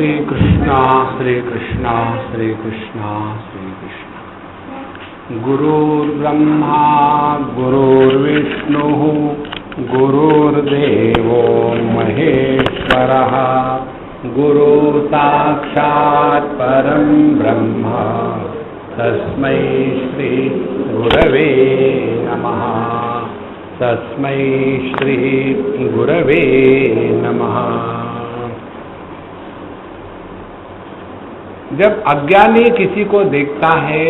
श्री कृष्णा श्री कृष्णा श्री कृष्णा श्री कृष्णा। गुरुर्ब्रह्मा गुरुर्विष्णुः गुरुर्देवो महेश्वरः गुरु साक्षात् परं ब्रह्म तस्मै श्री गुरवे नमः। तस्मै श्री गुरवे नमः। जब अज्ञानी किसी को देखता है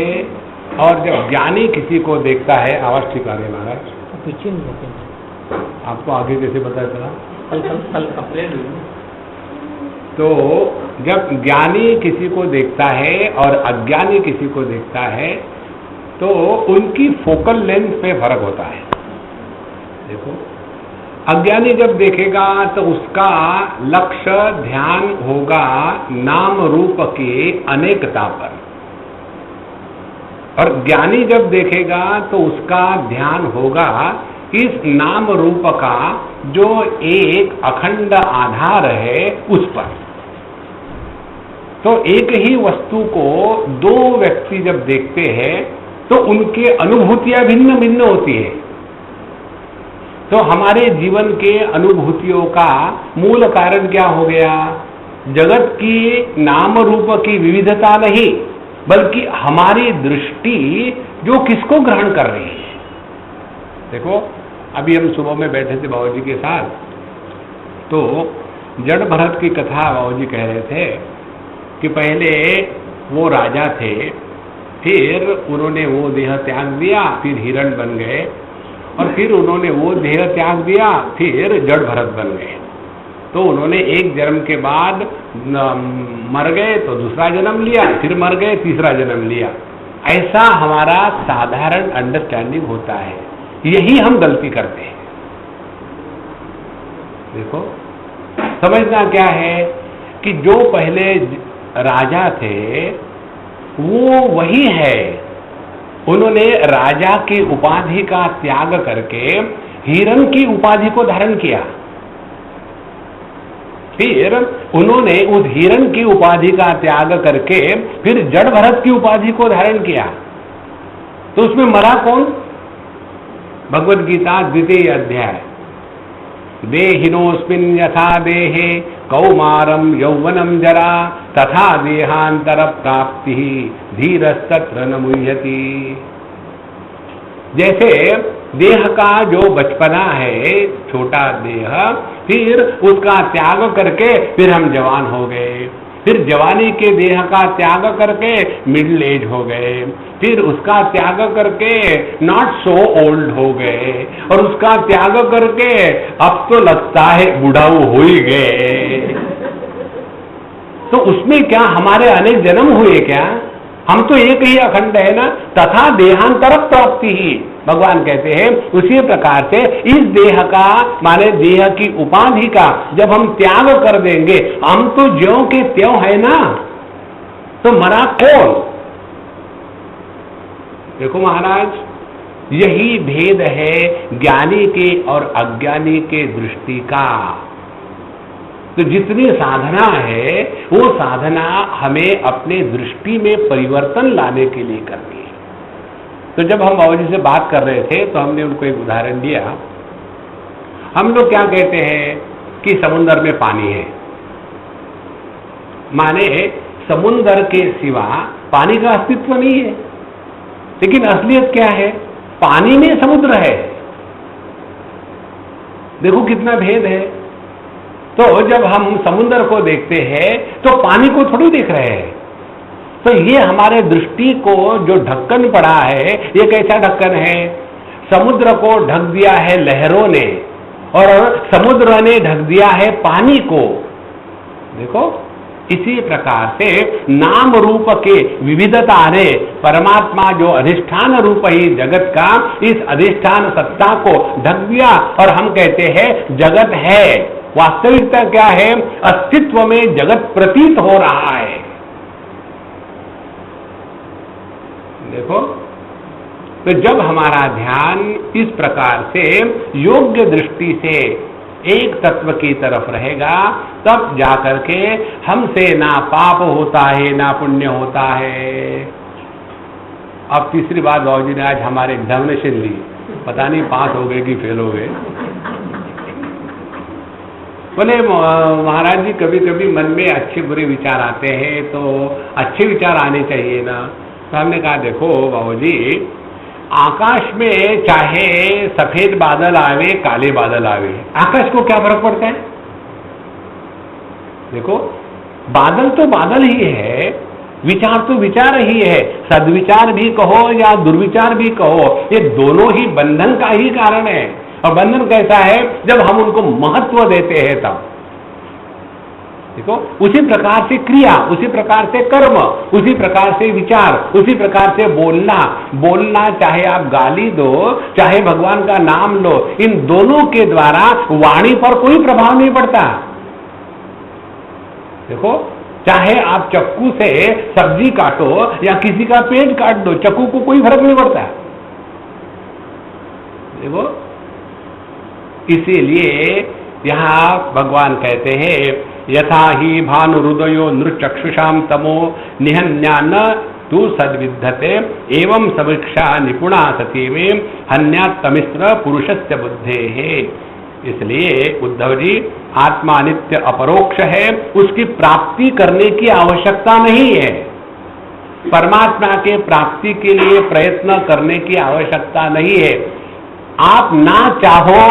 और जब ज्ञानी किसी को देखता है, आवाज ठीक आ रही है महाराज? पीछे नहीं, आपको आगे कैसे पता चला? कल कंप्लेंट हुई। तो जब ज्ञानी किसी को देखता है और अज्ञानी किसी को देखता है तो उनकी फोकल लेंथ पे फर्क होता है। देखो, अज्ञानी जब देखेगा तो उसका लक्ष्य ध्यान होगा नाम रूप के अनेकता पर, और ज्ञानी जब देखेगा तो उसका ध्यान होगा इस नाम रूप का जो एक अखंड आधार है उस पर। तो एक ही वस्तु को दो व्यक्ति जब देखते हैं तो उनके अनुभूतियां भिन्न भिन्न होती है। तो हमारे जीवन के अनुभूतियों का मूल कारण क्या हो गया? जगत की नाम रूप की विविधता नहीं, बल्कि हमारी दृष्टि जो किसको ग्रहण कर रही है। देखो, अभी हम सुबह में बैठे थे बाबूजी के साथ, तो जड़ भरत की कथा बाबूजी कह रहे थे कि पहले वो राजा थे, फिर उन्होंने वो देह त्याग दिया, फिर हिरण बन गए, और फिर उन्होंने वो देह त्याग दिया, फिर जड़ भरत बन गए। तो उन्होंने एक जन्म के बाद मर गए तो दूसरा जन्म लिया, फिर मर गए तीसरा जन्म लिया। ऐसा हमारा साधारण अंडरस्टैंडिंग होता है, यही हम गलती करते हैं। देखो, समझना क्या है कि जो पहले राजा थे वो वही है। उन्होंने राजा की उपाधि का त्याग करके हिरण की उपाधि को धारण किया, फिर उन्होंने उस हिरण की उपाधि का त्याग करके फिर जड़ भरत की उपाधि को धारण किया। तो उसमें मरा कौन? भगवद गीता द्वितीय अध्याय, देहिनोस्मिन् यथा देहे कौमारम यौवनम जरा तथा देहांतर प्राप्ति धीरस्तत्र न मुह्यति। जैसे देह का जो बचपना है, छोटा देह, फिर उसका त्याग करके फिर हम जवान हो गए, फिर जवानी के देह का त्याग करके मिडिल एज हो गए, फिर उसका त्याग करके नॉट सो ओल्ड हो गए, और उसका त्याग करके अब तो लगता है बुढ़ाऊ हो ही गए। तो उसमें क्या हमारे अनेक जन्म हुए क्या? हम तो एक ही अखंड है ना। तथा देहांतर प्राप्ति ही भगवान कहते हैं, उसी प्रकार से इस देह का माने देह की उपाधि का जब हम त्याग कर देंगे, हम तो ज्यों के त्यों है ना, तो मरा कौन? देखो महाराज, यही भेद है ज्ञानी के और अज्ञानी के दृष्टि का। तो जितनी साधना है वो साधना हमें अपने दृष्टि में परिवर्तन लाने के लिए करनी है। तो जब हम बाबूजी से बात कर रहे थे तो हमने उनको एक उदाहरण दिया। हम लोग क्या कहते हैं कि समुद्र में पानी है, माने समुद्र के सिवा पानी का अस्तित्व नहीं है। लेकिन असलियत क्या है? पानी में समुद्र है। देखो कितना भेद है। तो जब हम समुद्र को देखते हैं तो पानी को थोड़ी देख रहे हैं। तो ये हमारे दृष्टि को जो ढक्कन पड़ा है, ये कैसा ढक्कन है? समुद्र को ढक दिया है लहरों ने, और समुद्र ने ढक दिया है पानी को। देखो, इसी प्रकार से नाम रूप के विविधता ने परमात्मा जो अधिष्ठान रूप ही जगत का, इस अधिष्ठान सत्ता को ढक दिया, और हम कहते हैं जगत है। वास्तविकता क्या है? अस्तित्व में जगत प्रतीत हो रहा है। देखो, तो जब हमारा ध्यान इस प्रकार से योग्य दृष्टि से एक तत्व की तरफ रहेगा, तब जाकर के हमसे ना पाप होता है ना पुण्य होता है। अब तीसरी बात बाबूजी ने आज हमारे एग्जामिनेशन ली, पता नहीं पास हो गए कि फेल हो गए। बोले महाराज जी कभी कभी मन में अच्छे बुरे विचार आते हैं, तो अच्छे विचार आने चाहिए ना। तो हमने कहा देखो बाबूजी, आकाश में चाहे सफेद बादल आवे काले बादल आवे, आकाश को क्या फर्क पड़ता है? देखो बादल तो बादल ही है, विचार तो विचार ही है, सद्विचार भी कहो या दुर्विचार भी कहो, ये दोनों ही बंधन का ही कारण है। और बंधन कैसा है? जब हम उनको महत्व देते हैं तब। देखो उसी प्रकार से क्रिया, उसी प्रकार से कर्म, उसी प्रकार से विचार, उसी प्रकार से बोलना चाहे आप गाली दो चाहे भगवान का नाम लो, इन दोनों के द्वारा वाणी पर कोई प्रभाव नहीं पड़ता। देखो चाहे आप चक्कू से सब्जी काटो या किसी का पेट काट दो, चक्कू को कोई फर्क नहीं पड़ता। देखो इसीलिए यहां भगवान कहते हैं यथा ही भानुहृदयो नृचक्षुषाम तमो निहन्यान तु सद्विद्धते एवं समीक्षा निपुणा सती में हन्यात्तमिश्र पुरुषस्य बुद्धेः। इसलिए उद्धव जी आत्मा नित्य अपरोक्ष है, उसकी प्राप्ति करने की आवश्यकता नहीं है। परमात्मा के प्राप्ति के लिए प्रयत्न करने की आवश्यकता नहीं है। आप ना चाहो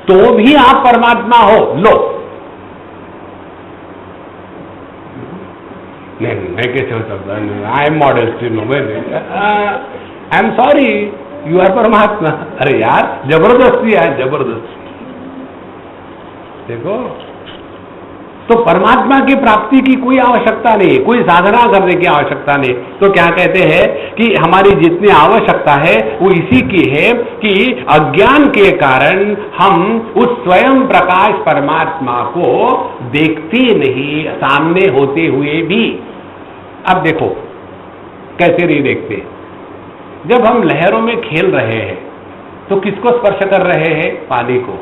तो भी आप परमात्मा हो। लो नहीं, मैं कैसे हो सकता? I am modest, I am sorry, you are परमात्मा। अरे यार जबरदस्ती है, जबरदस्ती। देखो तो परमात्मा की प्राप्ति की कोई आवश्यकता नहीं, कोई साधना करने की आवश्यकता नहीं। तो क्या कहते हैं कि हमारी जितनी आवश्यकता है वो इसी की है कि अज्ञान के कारण हम उस स्वयं प्रकाश परमात्मा को देखते नहीं, सामने होते हुए भी। अब देखो कैसे नहीं देखते? जब हम लहरों में खेल रहे हैं तो किसको स्पर्श कर रहे हैं? पानी को।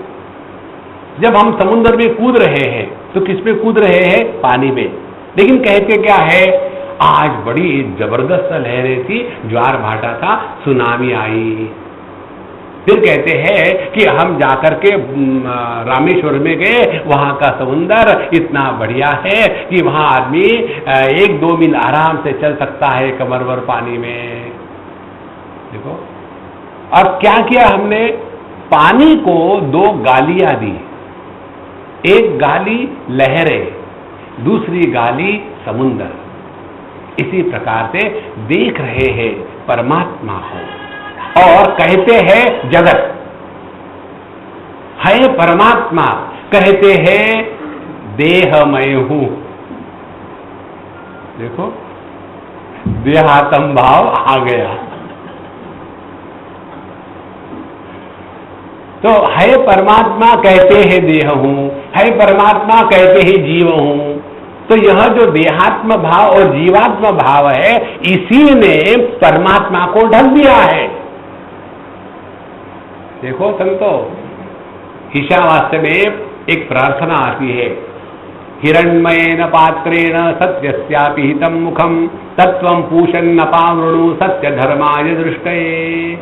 जब हम समुद्र में कूद रहे हैं तो किस पे कूद रहे हैं? पानी में। लेकिन कहते क्या है? आज बड़ी जबरदस्त लहरें थी, ज्वार भाटा था, सुनामी आई। फिर कहते हैं कि हम जाकर के रामेश्वर में गए, वहां का समुद्र इतना बढ़िया है कि वहां आदमी 1-2 मील आराम से चल सकता है कमरभर पानी में। देखो और क्या किया हमने? पानी को 2 गालियां दी। एक गाली लहरें, दूसरी गाली समुद्र। इसी प्रकार से देख रहे हैं परमात्मा को और कहते हैं जगत है परमात्मा, कहते हैं देहमय हूं। देखो देहात्म भाव आ गया। तो है परमात्मा कहते हैं देह हूं, है परमात्मा कहते हैं जीव हूं। तो यह जो देहात्म भाव और जीवात्म भाव है, इसी ने परमात्मा को ढक दिया है। देखो संतो, ईशावास्य में एक प्रार्थना आती है, हिरण्मयेन पात्रेण सत्यस्यापि हितं मुखं तत्वं पूषन्नपावृणु सत्य धर्माय दृष्टये।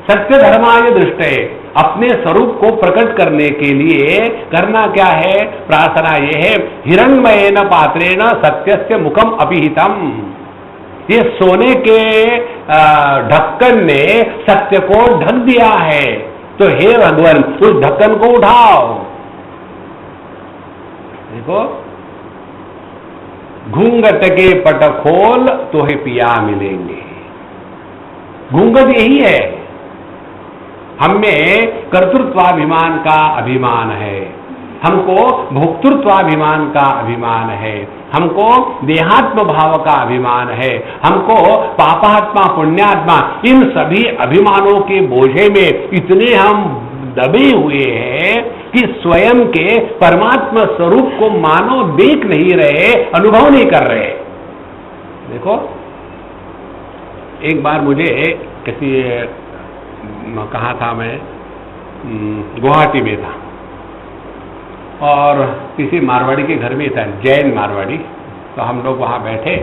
सत्य धर्माय दृष्टये, अपने स्वरूप को प्रकट करने के लिए करना क्या है? प्रार्थना यह है, हिरण्मयेन पात्रेण सत्यस्य मुखम अपिहितम। ये सोने के ढक्कन ने सत्य को ढक दिया है, तो हे भगवान उस ढक्कन को उठाओ। देखो घूंघट के पट खोल तो ही पिया मिलेंगे। घूंघट यही है, हमें कर्तृत्वाभिमान का अभिमान है, हमको भोक्तृत्वाभिमान का अभिमान है, हमको देहात्म भाव का अभिमान है, हमको पापात्मा पुण्यात्मा इन सभी अभिमानों के बोझे में इतने हम दबे हुए हैं कि स्वयं के परमात्मा स्वरूप को मानो देख नहीं रहे, अनुभव नहीं कर रहे। देखो एक बार मुझे किसी कहा था, मैं गुवाहाटी में था, और किसी मारवाड़ी के घर में था, जैन मारवाड़ी। तो हम लोग वहाँ बैठे।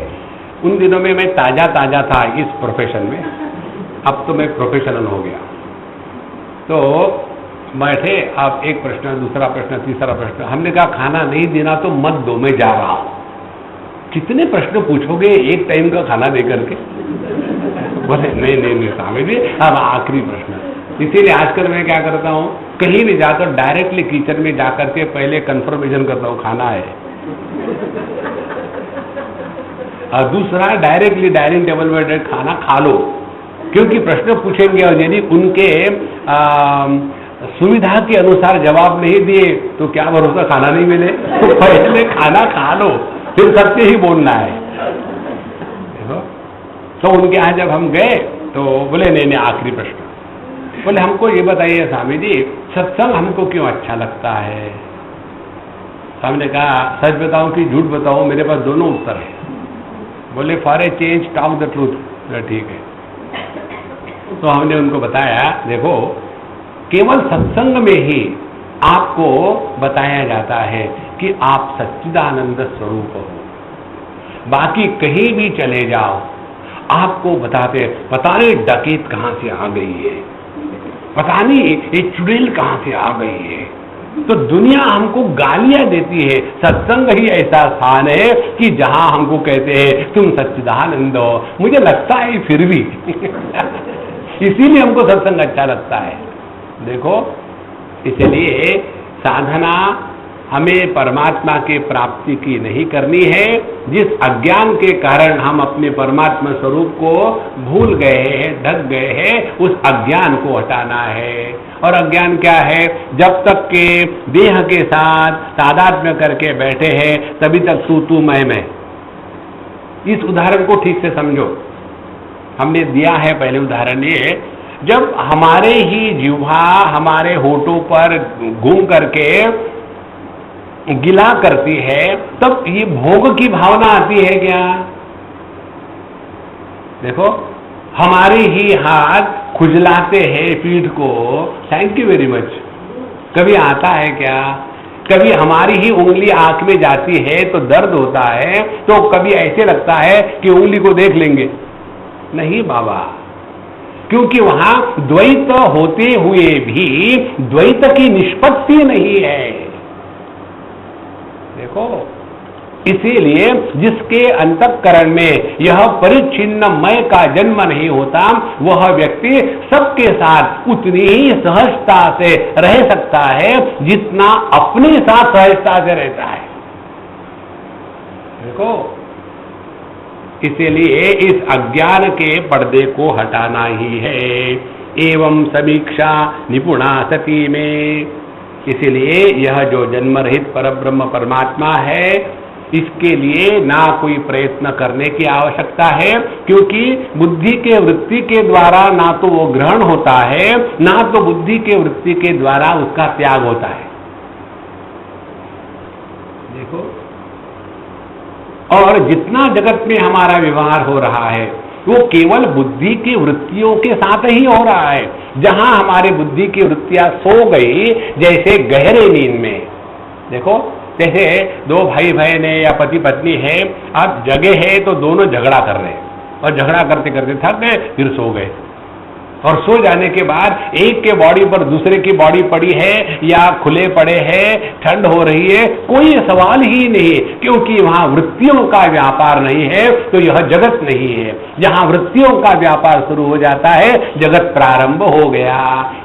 उन दिनों में मैं ताज़ा था इस प्रोफेशन में, अब तो मैं प्रोफेशनल हो गया। तो बैठे, आप एक प्रश्न, दूसरा प्रश्न, तीसरा प्रश्न। हमने कहा खाना नहीं देना तो मत दो, मैं जा रहा हूँ। कितने प्रश्न पूछोगे एक टाइम का खाना दे करके? बोले नहीं स्वामी जी, अब आखिरी प्रश्न। इसीलिए आजकल मैं क्या करता हूँ, कहीं भी जाकर डायरेक्टली किचन में जाकर के पहले कंफर्मेशन करता हूँ खाना है, और दूसरा डायरेक्टली डाइनिंग टेबल में खाना खा लो। क्योंकि प्रश्न पूछेंगे और यदि उनके सुविधा के अनुसार जवाब नहीं दिए तो क्या भरोसा खाना नहीं मिले। तो पहले खाना खा लो, फिर सत्य ही बोलना है। देखो, तो उनके यहाँ जब हम गए तो बोले नहीं आखिरी प्रश्न। बोले हमको ये बताइए स्वामी जी, सत्संग हमको क्यों अच्छा लगता है? स्वामी ने कहा सच बताऊं कि झूठ बताऊं, मेरे पास दोनों उत्तर है। बोले for a change talk the truth. ठीक है। तो हमने उनको बताया, देखो केवल सत्संग में ही आपको बताया जाता है कि आप सच्चिदानंद स्वरूप हो। बाकी कहीं भी चले जाओ, आपको बताते पता नहीं डकैत कहां से आ गई है, पता नहीं ये चुड़ैल कहां से आ गई है। तो दुनिया हमको गालियां देती है। सत्संग ही ऐसा स्थान है कि जहां हमको कहते हैं तुम सच्चिदानंद हो। मुझे लगता है फिर भी इसीलिए हमको सत्संग अच्छा लगता है। देखो, इसलिए साधना हमें परमात्मा के प्राप्ति की नहीं करनी है। जिस अज्ञान के कारण हम अपने परमात्मा स्वरूप को भूल गए हैं, ढक गए हैं, उस अज्ञान को हटाना है। और अज्ञान क्या है? जब तक के देह के साथ तादात्म्य करके बैठे हैं तभी तक तू मैं। इस उदाहरण को ठीक से समझो। हमने दिया है पहले उदाहरण ये, जब हमारे ही जिह्वा हमारे होठों पर घूम करके गिला करती है तब ये भोग की भावना आती है क्या? देखो, हमारे ही हाथ खुजलाते हैं पीठ को, थैंक यू वेरी मच, कभी आता है क्या? कभी हमारी ही उंगली आंख में जाती है तो दर्द होता है, तो कभी ऐसे लगता है कि उंगली को देख लेंगे। नहीं बाबा, क्योंकि वहां द्वैत होते हुए भी द्वैत की निष्पत्ति नहीं है। देखो, इसीलिए जिसके अंतःकरण में यह परिच्छिन्न मय का जन्म नहीं होता, वह व्यक्ति सबके साथ उतनी ही सहजता से रह सकता है जितना अपने साथ सहजता से रहता है। देखो, इसीलिए इस अज्ञान के पर्दे को हटाना ही है। एवं समीक्षा निपुणा सती में, इसलिए यह जो जन्म रहित परब्रह्म परमात्मा है, इसके लिए ना कोई प्रयत्न करने की आवश्यकता है, क्योंकि बुद्धि के वृत्ति के द्वारा ना तो वो ग्रहण होता है, ना तो बुद्धि के वृत्ति के द्वारा उसका त्याग होता है। देखो, और जितना जगत में हमारा व्यवहार हो रहा है वो केवल बुद्धि की वृत्तियों के साथ ही हो रहा है। जहां हमारी बुद्धि की वृत्तियां सो गई, जैसे गहरे नींद में, देखो जैसे दो भाई बहन है या पति पत्नी है, अब जगे है तो दोनों झगड़ा कर रहे हैं और झगड़ा करते करते थक गए, फिर सो गए। और सो जाने के बाद एक के बॉडी पर दूसरे की बॉडी पड़ी है या खुले पड़े हैं, ठंड हो रही है, कोई सवाल ही नहीं, क्योंकि वहां वृत्तियों का व्यापार नहीं है तो यह जगत नहीं है। जहां वृत्तियों का व्यापार शुरू हो जाता है, जगत प्रारंभ हो गया।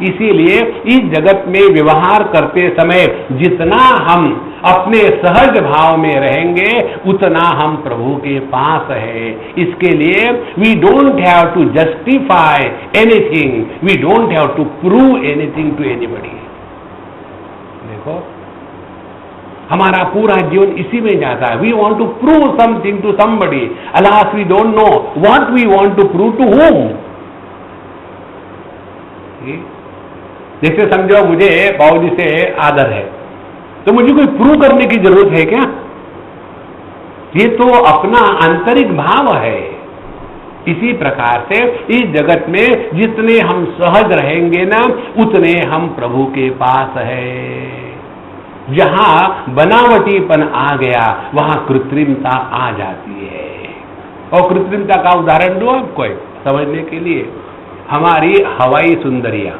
इसीलिए इस जगत में व्यवहार करते समय जितना हम अपने सहज भाव में रहेंगे उतना हम प्रभु के पास है। इसके लिए we don't have to justify anything, we don't have to prove anything to anybody. देखो, हमारा पूरा जीवन इसी में जाता है। We want to prove something to somebody, alas we don't know what we want to prove to whom. जैसे समझो मुझे बाबूजी से आदर है, तो मुझे कोई प्रूव करने की जरूरत है क्या? ये तो अपना आंतरिक भाव है। इसी प्रकार से इस जगत में जितने हम सहज रहेंगे ना, उतने हम प्रभु के पास है। जहां बनावटीपन आ गया वहां कृत्रिमता आ जाती है। और कृत्रिमता का उदाहरण दो आपको समझने के लिए, हमारी हवाई सुंदरियां।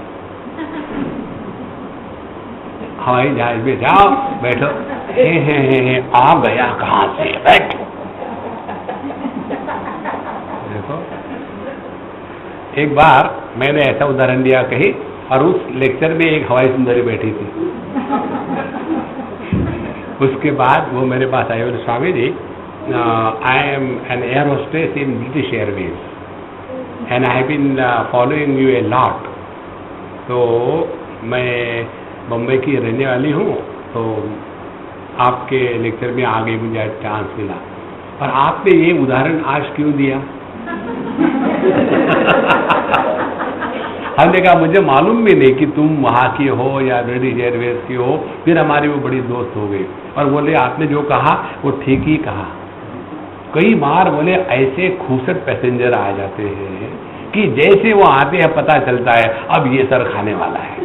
हवाई जहाज में जाओ, बैठो, हे, आ गया कहां से, बैठो। देखो, एक बार मैंने ऐसा उदाहरण दिया कहीं, और उस लेक्चर में एक हवाई सुंदरी बैठी थी। उसके बाद वो मेरे पास आए, बोले Swami ji, I am an air hostess in British Airways and I have been following you a lot. तो मैं बम्बई की रहने वाली हूँ, तो आपके लेक्चर में आगे मुझे चांस मिला, और आपने ये उदाहरण आज क्यों दिया? हमने कहा मुझे मालूम भी नहीं कि तुम वहाँ की हो या ब्रिटिश एयरवेज की हो। फिर हमारी वो बड़ी दोस्त हो गई, और बोले आपने जो कहा वो ठीक ही कहा। कई बार बोले ऐसे खूसट पैसेंजर आ जाते हैं कि जैसे वो आते हैं पता चलता है अब ये सर खाने वाला है,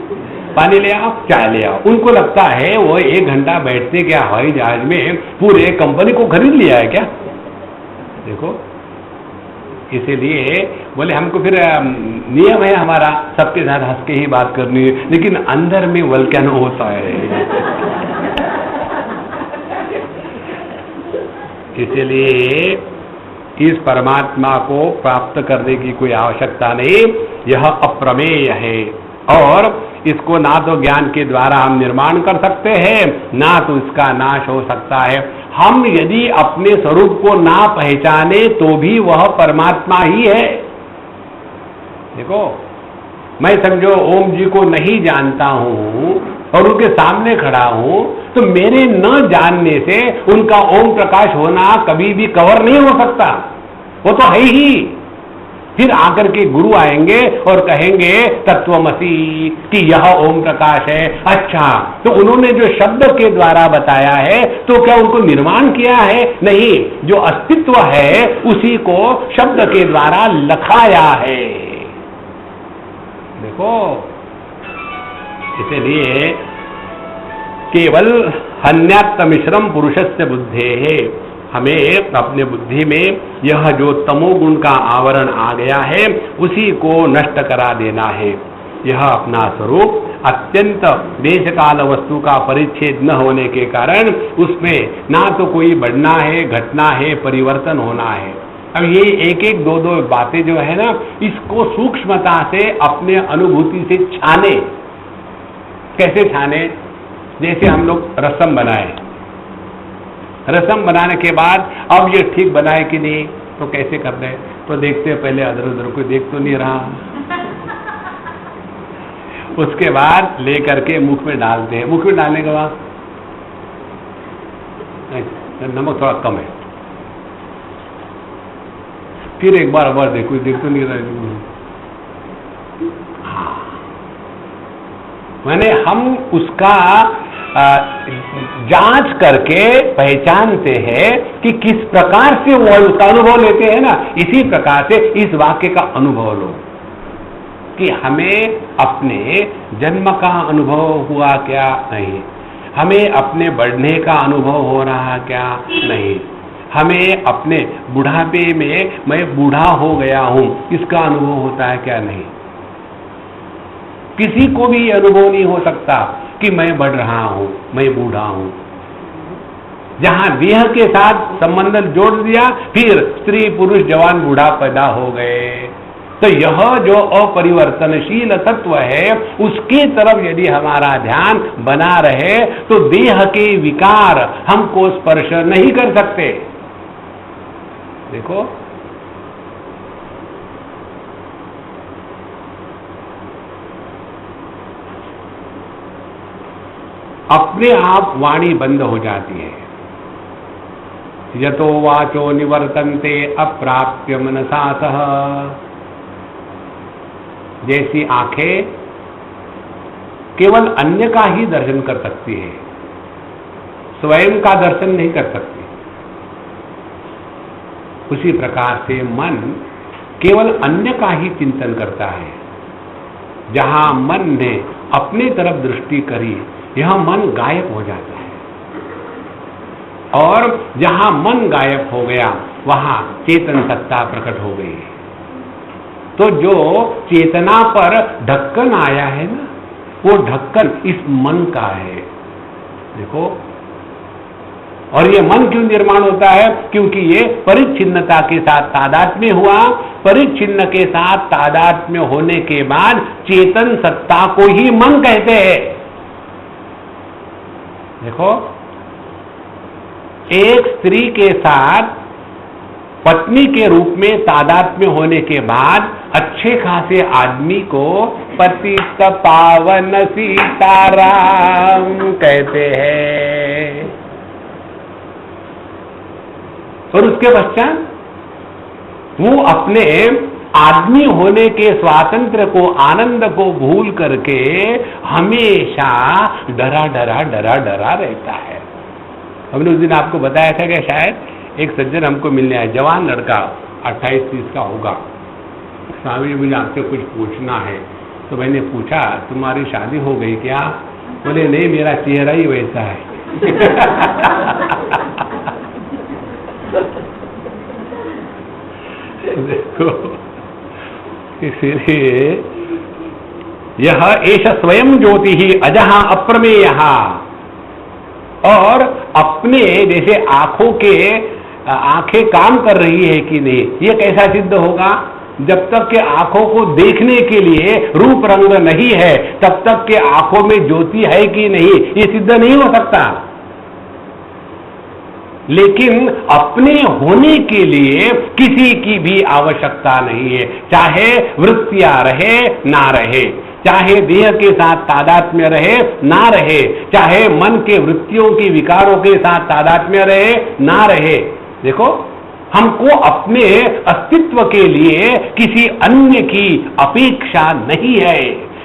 पानी ले आओ, चाय ले आओ। उनको लगता है वो 1 घंटा बैठते क्या हवाई जहाज में पूरे कंपनी को खरीद लिया है क्या। देखो, इसीलिए बोले हमको फिर नियम है हमारा सबके साथ हंस के ही बात करनी है, लेकिन अंदर में वल्केनो होता है। इसलिए इस परमात्मा को प्राप्त करने की कोई आवश्यकता नहीं, यह अप्रमेय है, और इसको ना तो ज्ञान के द्वारा हम निर्माण कर सकते हैं, ना तो इसका नाश हो सकता है। हम यदि अपने स्वरूप को ना पहचाने तो भी वह परमात्मा ही है। देखो, मैं समझो ओम जी को नहीं जानता हूं और उनके सामने खड़ा हूं, तो मेरे न जानने से उनका ओम प्रकाश होना कभी भी कवर नहीं हो सकता, वो तो है ही। फिर आकर के गुरु आएंगे और कहेंगे तत्वमसी कि यह ओम प्रकाश है। अच्छा, तो उन्होंने जो शब्द के द्वारा बताया है तो क्या उनको निर्माण किया है? नहीं, जो अस्तित्व है उसी को शब्द के द्वारा लखाया है। देखो, इसलिए केवल हन्यात्तमिश्रम पुरुषस्य बुद्धे है, हमें अपने बुद्धि में यह जो तमोगुण का आवरण आ गया है उसी को नष्ट करा देना है। यह अपना स्वरूप अत्यंत देश काल वस्तु का परिच्छेद न होने के कारण उसमें ना तो कोई बढ़ना है, घटना है, परिवर्तन होना है। अब ये एक एक दो दो बातें जो है ना, इसको सूक्ष्मता से अपने अनुभूति से छाने। कैसे छाने? जैसे हम लोग रसम बनाए, रसम बनाने के बाद अब ये ठीक बनाए कि नहीं, तो कैसे कर रहे? तो देखते हैं पहले अदर उधर कोई देख तो नहीं रहा, उसके बाद लेकर के मुख में डालते हैं। मुख में डालने के बाद नमक थोड़ा कम है, फिर एक बार देखो, देख तो नहीं रहा। हाँ, मैंने हम उसका जांच करके पहचानते हैं कि किस प्रकार से वो उसका अनुभव लेते हैं ना। इसी प्रकार से इस वाक्य का अनुभव लो कि हमें अपने जन्म का अनुभव हुआ क्या नहीं, हमें अपने बढ़ने का अनुभव हो रहा क्या नहीं, हमें अपने बुढ़ापे में मैं बूढ़ा हो गया हूं इसका अनुभव होता है क्या नहीं। किसी को भी अनुभव नहीं हो सकता कि मैं बढ़ रहा हूं, मैं बूढ़ा हूं। जहां देह के साथ संबंध जोड़ दिया, फिर स्त्री पुरुष जवान बूढ़ा पैदा हो गए। तो यह जो अपरिवर्तनशील तत्व है उसकी तरफ यदि हमारा ध्यान बना रहे तो देह के विकार हमको स्पर्श नहीं कर सकते। देखो, अपने आप वाणी बंद हो जाती है। यतो वाचो निवर्तन्ते अप्राप्य मनसातः। जैसी आंखें केवल अन्य का ही दर्शन कर सकती है, स्वयं का दर्शन नहीं कर सकती, उसी प्रकार से मन केवल अन्य का ही चिंतन करता है। जहां मन ने अपनी तरफ दृष्टि करी, यह मन गायब हो जाता है। और जहां मन गायब हो गया वहां चेतन सत्ता प्रकट हो गई। तो जो चेतना पर ढक्कन आया है ना, वो ढक्कन इस मन का है। देखो, और ये मन क्यों निर्माण होता है? क्योंकि ये परिच्छिन्नता के साथ तादात्म्य हुआ। परिच्छिन्न के साथ तादात्म्य होने के बाद चेतन सत्ता को ही मन कहते हैं। देखो, एक स्त्री के साथ पत्नी के रूप में तादात्म्य होने के बाद अच्छे खासे आदमी को पतित पावन सीताराम कहते हैं। और उसके पश्चात वो अपने आदमी होने के स्वातंत्र को, आनंद को भूल करके हमेशा डरा डरा डरा डरा रहता है। हमने उस दिन आपको बताया था कि शायद एक सज्जन हमको मिलने आया, जवान लड़का, 28-30 का होगा। स्वामी मुझे आपसे कुछ पूछना है। तो मैंने पूछा, तुम्हारी शादी हो गई क्या? बोले नहीं, मेरा चेहरा ही वैसा है। देखो, इसीलिए यह एष स्वयं ज्योति ही अजहा अप्रमेय, और अपने जैसे आंखें काम कर रही है कि नहीं, ये कैसा सिद्ध होगा? जब तक के आंखों को देखने के लिए रूप रंग नहीं है तब तक के आंखों में ज्योति है कि नहीं, ये सिद्ध नहीं हो सकता। लेकिन अपने होने के लिए किसी की भी आवश्यकता नहीं है, चाहे वृत्तियां रहे ना रहे, चाहे देह के साथ तादात्म्य रहे ना रहे, चाहे मन के वृत्तियों की विकारों के साथ तादात्म्य रहे ना रहे। देखो, हमको अपने अस्तित्व के लिए किसी अन्य की अपेक्षा नहीं है।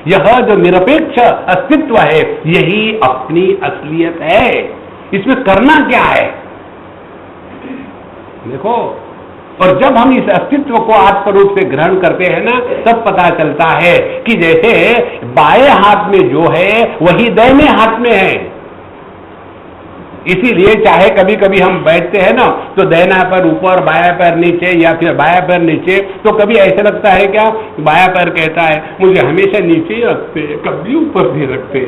यह जो निरपेक्ष अस्तित्व है यही अपनी असलियत है। इसमें करना क्या है? देखो, और जब हम इस अस्तित्व को आत्मरूप से ग्रहण करते हैं ना, तब पता चलता है कि जैसे बाएं हाथ में जो है वही दाहिने हाथ में है। इसीलिए चाहे कभी कभी हम बैठते हैं ना, तो दाहिना पैर ऊपर, बायां पैर नीचे, या फिर बायां पैर नीचे, तो कभी ऐसा लगता है क्या? बायां पैर कहता है मुझे हमेशा नीचे ही रखते, कभी ऊपर नहीं रखते।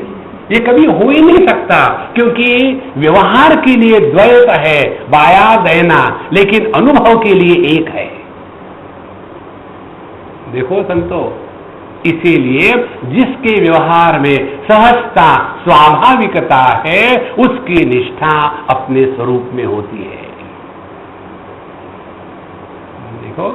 ये कभी हो ही नहीं सकता, क्योंकि व्यवहार के लिए द्वैत है, बाया दाहिना, लेकिन अनुभव के लिए एक है। देखो संतो, इसीलिए जिसके व्यवहार में सहजता, स्वाभाविकता है, उसकी निष्ठा अपने स्वरूप में होती है। देखो,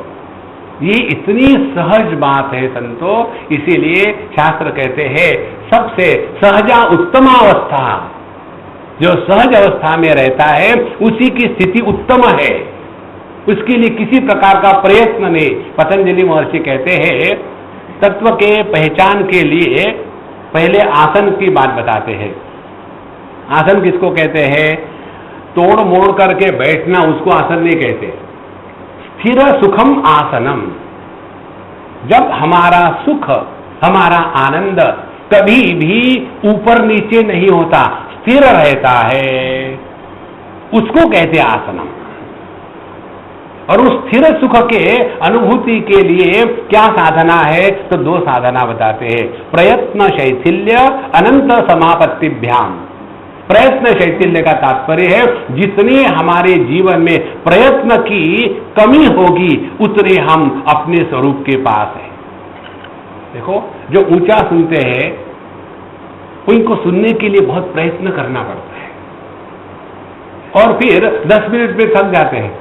ये इतनी सहज बात है संतो, इसीलिए शास्त्र कहते हैं सबसे सहजा उत्तमावस्था, जो सहज अवस्था में रहता है उसी की स्थिति उत्तम है, उसके लिए किसी प्रकार का प्रयत्न नहीं। पतंजलि महर्षि कहते हैं तत्व के पहचान के लिए पहले आसन की बात बताते हैं। आसन किसको कहते हैं? तोड़ मोड़ करके बैठना, उसको आसन नहीं कहते। स्थिर सुखम आसनम, जब हमारा सुख, हमारा आनंद कभी भी ऊपर नीचे नहीं होता, स्थिर रहता है, उसको कहते आसनम। और उस स्थिर सुख के अनुभूति के लिए क्या साधना है? तो दो साधना बताते हैं, प्रयत्न शैथिल्य अनंत समापत्तिभ्याम। प्रयत्न शैथिल्य का तात्पर्य है जितने हमारे जीवन में प्रयत्न की कमी होगी उतने हम अपने स्वरूप के पास हैं। देखो, जो ऊंचा सुनते हैं उनको सुनने के लिए बहुत प्रयत्न करना पड़ता है, और फिर 10 मिनट में थक जाते हैं,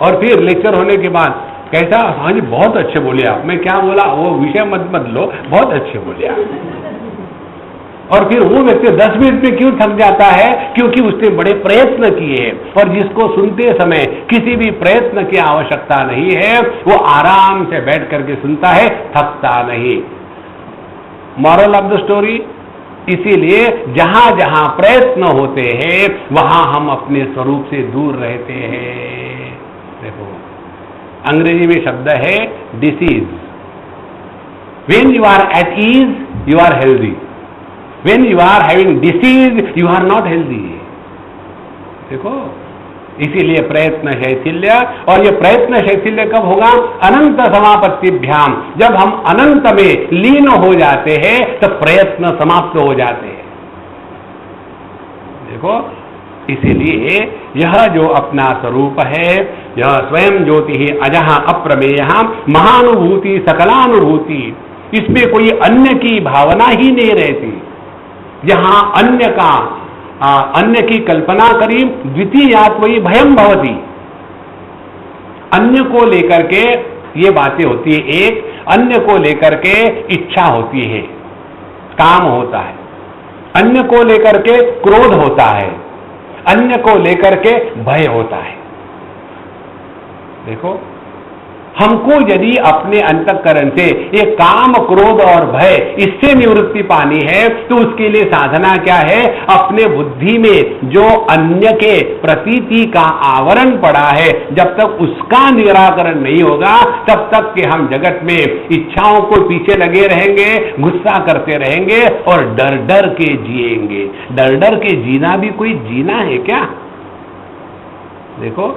और फिर लेक्चर होने के बाद कैसा? हाँ जी, बहुत अच्छे बोले आप। मैं क्या बोला? वो विषय मत लो, बहुत अच्छे बोले आप। और फिर वो व्यक्ति 10 मिनट में क्यों थक जाता है? क्योंकि उसने बड़े प्रयत्न किए, और जिसको सुनते समय किसी भी प्रयत्न की आवश्यकता नहीं है, वो आराम से बैठ करके सुनता है, थकता नहीं। मॉरल ऑफ द स्टोरी, इसीलिए जहां जहां प्रयत्न होते हैं वहां हम अपने स्वरूप से दूर रहते हैं। देखो, अंग्रेजी में शब्द है disease. When you are at ease you are healthy, when you are having disease you are not healthy. देखो, इसीलिए प्रयत्न शैथिल्य, और ये प्रयत्न शैथिल्य कब होगा? अनंत समापत्तिभ्याम, जब हम अनंत में लीन हो जाते हैं तो प्रयत्न समाप्त हो जाते हैं। देखो, इसीलिए यह जो अपना स्वरूप है, यह स्वयं ज्योति ही अजह अप्रमेय महानुभूति सकलानुभूति, इसमें कोई अन्य की भावना ही नहीं रहती। जहां अन्य का अन्य की कल्पना करी, द्वितीयात् वही भयम भवति, अन्य को लेकर के ये बातें होती है। एक, अन्य को लेकर के इच्छा होती है, काम होता है, अन्य को लेकर के क्रोध होता है, अन्य को लेकर के भय होता है। देखो, हमको यदि अपने अंतःकरण से ये काम क्रोध और भय इससे निवृत्ति पानी है तो उसके लिए साधना क्या है? अपने बुद्धि में जो अन्य के प्रतीति का आवरण पड़ा है, जब तक उसका निराकरण नहीं होगा तब तक कि हम जगत में इच्छाओं को पीछे लगे रहेंगे, गुस्सा करते रहेंगे और डर डर के जिएंगे। डर डर के जीना भी कोई जीना है क्या? देखो,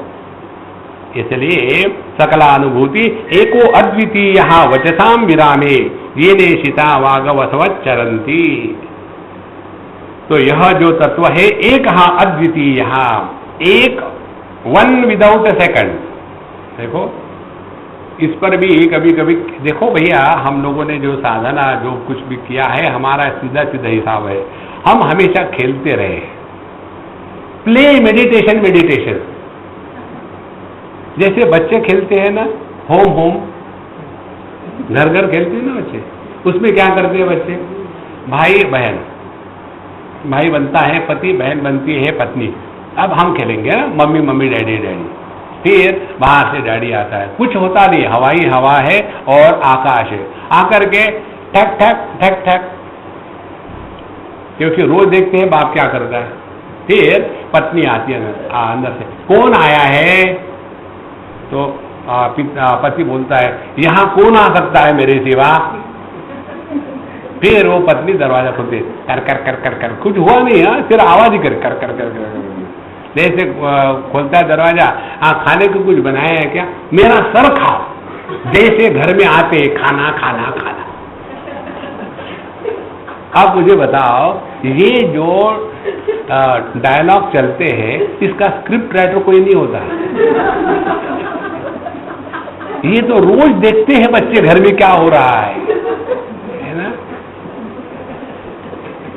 इसलिए सकलानुभूति एको अद्वितीय वचसाम विरामे ये नेशिता वागवसवच्चरंती। तो यह जो तत्व है एक अद्वितीय, एक, वन विदाउट ए सेकंड। देखो, इस पर भी कभी कभी देखो भैया, हम लोगों ने जो साधना जो कुछ भी किया है, हमारा सीधा सीधा हिसाब है, हम हमेशा खेलते रहे, प्ले मेडिटेशन मेडिटेशन। जैसे बच्चे खेलते हैं ना, होम होम, घर घर खेलते हैं ना बच्चे, उसमें क्या करते हैं बच्चे? भाई बहन, भाई बनता है पति, बहन बनती है पत्नी। अब हम खेलेंगे ना, मम्मी मम्मी डैडी डैडी। फिर बाहर से डैडी आता है, कुछ होता नहीं, हवाई हवा है और आकाश है, आकर के ठक ठक ठक ठक, क्योंकि रोज देखते हैं बाप क्या करता है। फिर पत्नी आती है अंदर से, कौन आया है? तो पति बोलता है, यहां कौन आ सकता है मेरे सिवा? फिर वो पत्नी दरवाजा खोलती, कर कर कर कर कर, कुछ हुआ नहीं है, सिर्फ आवाज ही कर कर कर कर कर। जैसे खोलता है दरवाजा, खाने को कुछ बनाया है क्या? मेरा सर खाओ। जैसे घर में आते खाना खाना खाना। अब मुझे बताओ, ये जो डायलॉग चलते हैं, इसका स्क्रिप्ट राइटर कोई नहीं होता है। ये तो रोज देखते हैं बच्चे घर में क्या हो रहा है ना?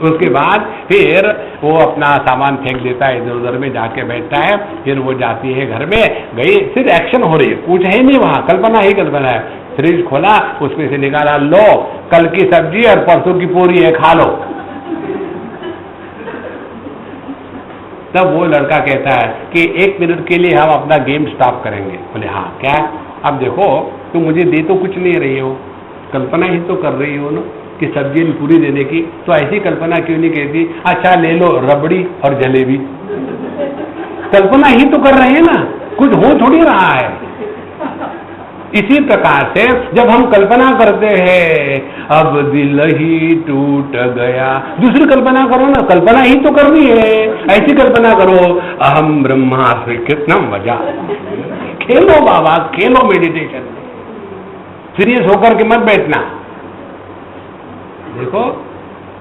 उसके बाद फिर वो अपना सामान फेंक देता है, इधर उधर में जाके बैठता है। फिर वो जाती है घर में, गई, सिर्फ एक्शन हो रही है, कुछ है नहीं वहां, कल्पना ही कल्पना है। फ्रिज खोला, उसमें से निकाला, लो कल की सब्जी और परसों की पूरी है, खा लो। तब वो लड़का कहता है कि 1 मिनट के लिए हम अपना गेम स्टॉप करेंगे। बोले हाँ, क्या? अब देखो, तुम मुझे दे तो कुछ नहीं रही हो, कल्पना ही तो कर रही हो ना कि सब्जी पूरी देने की, तो ऐसी कल्पना क्यों नहीं कहती, अच्छा ले लो रबड़ी और जलेबी। कल्पना ही तो कर रहे हैं ना, कुछ हो थोड़ी रहा है। इसी प्रकार से जब हम कल्पना करते हैं, अब दिल ही टूट गया, दूसरी कल्पना करो ना, कल्पना ही तो करनी है। ऐसी कल्पना करो, अहम ब्रह्मास्मि, कितना मजा। खेलो बाबा, खेलो मेडिटेशन, सीरियस होकर के मत बैठना। देखो,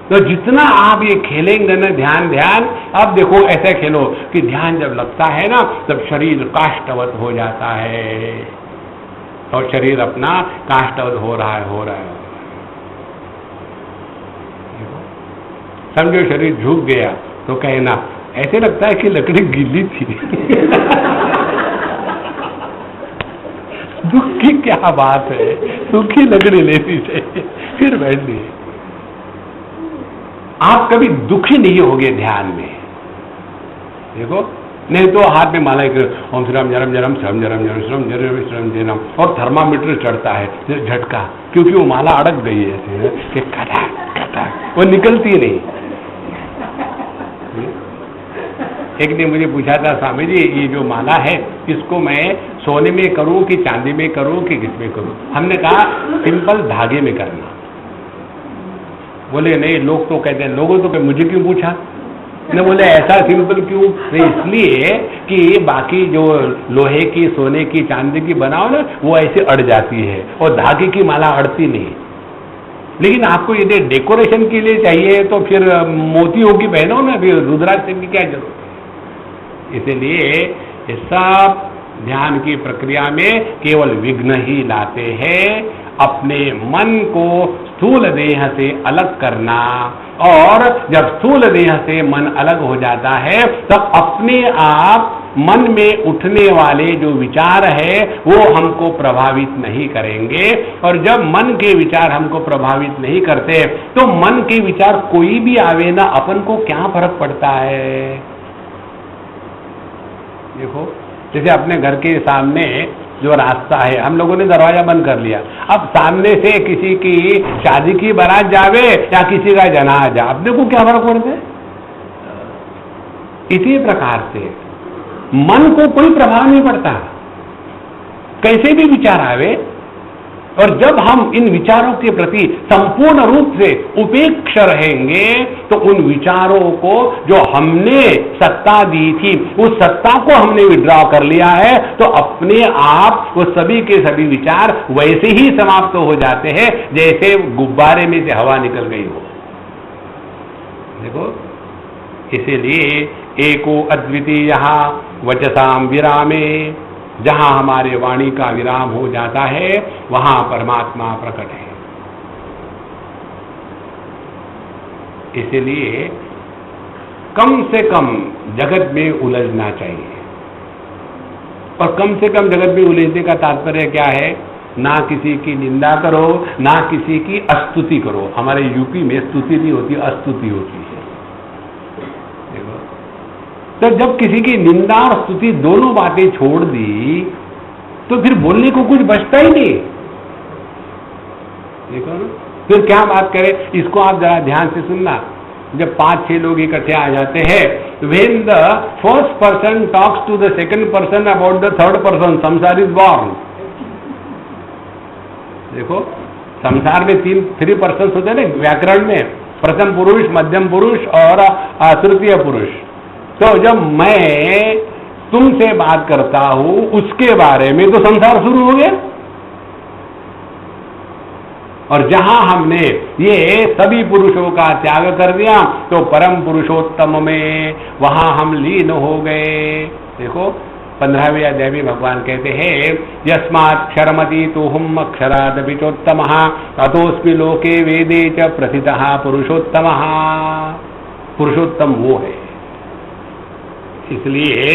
तो जितना आप ये खेलेंगे ना ध्यान ध्यान, अब देखो ऐसे खेलो कि ध्यान जब लगता है ना तब शरीर काष्ठवत हो जाता है, और शरीर अपना काष्ठवत हो रहा है। समझो शरीर झुक गया तो कहना, ऐसे लगता है कि लकड़ी गीली थी। दुख की क्या बात है, सूखी लकड़ी लेनी चाहिए, फिर बैठनी है। आप कभी दुखी नहीं होगे ध्यान में। देखो, नहीं तो हाथ में माला करो, ओम श्री राम जरम जरम श्रम जरम जरम श्रम जरम श्रम जरम, और थर्मामीटर चढ़ता है झटका, क्योंकि वो माला अड़क गई है ऐसे कि कटाक कटाक, वो निकलती नहीं। एक ने मुझे पूछा था, स्वामी जी ये जो माला है इसको मैं सोने में करूं कि चांदी में करूं कि किस में करूं? हमने कहा सिंपल धागे में करना। बोले नहीं, लोग तो कहते हैं, लोगों तो मुझे क्यों पूछा? ने बोले ऐसा सिंपल क्यों? तो इसलिए कि बाकी जो लोहे की, सोने की, चांदी की बनाओ ना, वो ऐसे अड़ जाती है, और धागे की माला अड़ती नहीं। लेकिन आपको यदि डेकोरेशन के लिए चाहिए तो फिर मोतियों की पहनो ना, फिर रुद्राक्ष की क्या जरूरत है? इसलिए ये सब ध्यान की प्रक्रिया में केवल विघ्न ही लाते हैं। अपने मन को स्थूल देह से अलग करना, और जब स्थूल देह से मन अलग हो जाता है तो अपने आप मन में उठने वाले जो विचार है वो हमको प्रभावित नहीं करेंगे। और जब मन के विचार हमको प्रभावित नहीं करते तो मन के विचार कोई भी आवे ना, अपन को क्या फर्क पड़ता है? देखो, जैसे अपने घर के सामने जो रास्ता है, हम लोगों ने दरवाजा बंद कर लिया, अब सामने से किसी की शादी की बारात जावे या किसी का जनाजा, अपने को क्या फर्क पड़ता है? इसी प्रकार से मन को कोई प्रभाव नहीं पड़ता, कैसे भी विचार आवे। और जब हम इन विचारों के प्रति संपूर्ण रूप से उपेक्ष रहेंगे तो उन विचारों को जो हमने सत्ता दी थी, उस सत्ता को हमने विड्रॉ कर लिया है, तो अपने आप वो सभी के सभी विचार वैसे ही समाप्त हो जाते हैं जैसे गुब्बारे में से हवा निकल गई हो। देखो, इसीलिए एको अद्वितीय वचसाम विरामे, जहां हमारे वाणी का विराम हो जाता है वहां परमात्मा प्रकट है। इसलिए कम से कम जगत में उलझना चाहिए। और कम से कम जगत में उलझने का तात्पर्य क्या है? ना किसी की निंदा करो, ना किसी की अस्तुति करो। हमारे यूपी में स्तुति नहीं होती, अस्तुति होती है। तो जब किसी की निंदा और स्तुति दोनों बातें छोड़ दी तो फिर बोलने को कुछ बचता ही नहीं। देखो ना, फिर क्या बात करें? इसको आप जरा ध्यान से सुनना। जब 5-6 लोग इकट्ठे आ जाते हैं, when the first person talks to the second person about the third person, संसार is born। देखो, संसार में 3 पर्सन होते हैं ना व्याकरण में, प्रथम पुरुष, मध्यम पुरुष और तृतीय पुरुष। तो जब मैं तुमसे बात करता हूं उसके बारे में तो संसार शुरू हो गया। और जहां हमने ये सभी पुरुषों का त्याग कर दिया तो परम पुरुषोत्तम में वहां हम लीन हो गए। देखो, 15वें अध्याय में भगवान कहते हैं, यस्मात् क्षरमति तो हम अक्षराद पिचोत्तमः अतोस्मि लोके वेदे च प्रथितः पुरुषोत्तमः। पुरुषोत्तम वो है। इसलिए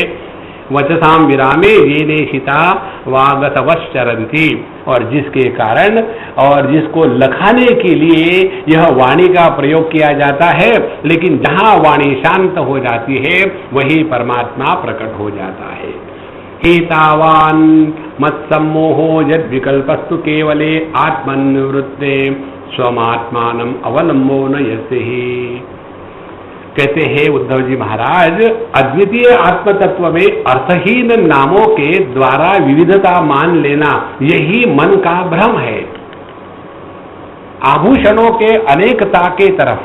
वचसाम विरामे ये नेशिता वागसवश्चरन्ति, और जिसके कारण और जिसको लखाने के लिए यह वाणी का प्रयोग किया जाता है, लेकिन जहां वाणी शांत हो जाती है वही परमात्मा प्रकट हो जाता है। एतावान मत्सम्मोहो यद विकल्पस्तु केवले आत्मनिवृत्ते स्वमात्मानम अवलंबो न यस्हि। कहते हैं उद्धव जी महाराज, अद्वितीय आत्म तत्व में अर्थहीन नामों के द्वारा विविधता मान लेना यही मन का भ्रम है। आभूषणों के अनेकता के तरफ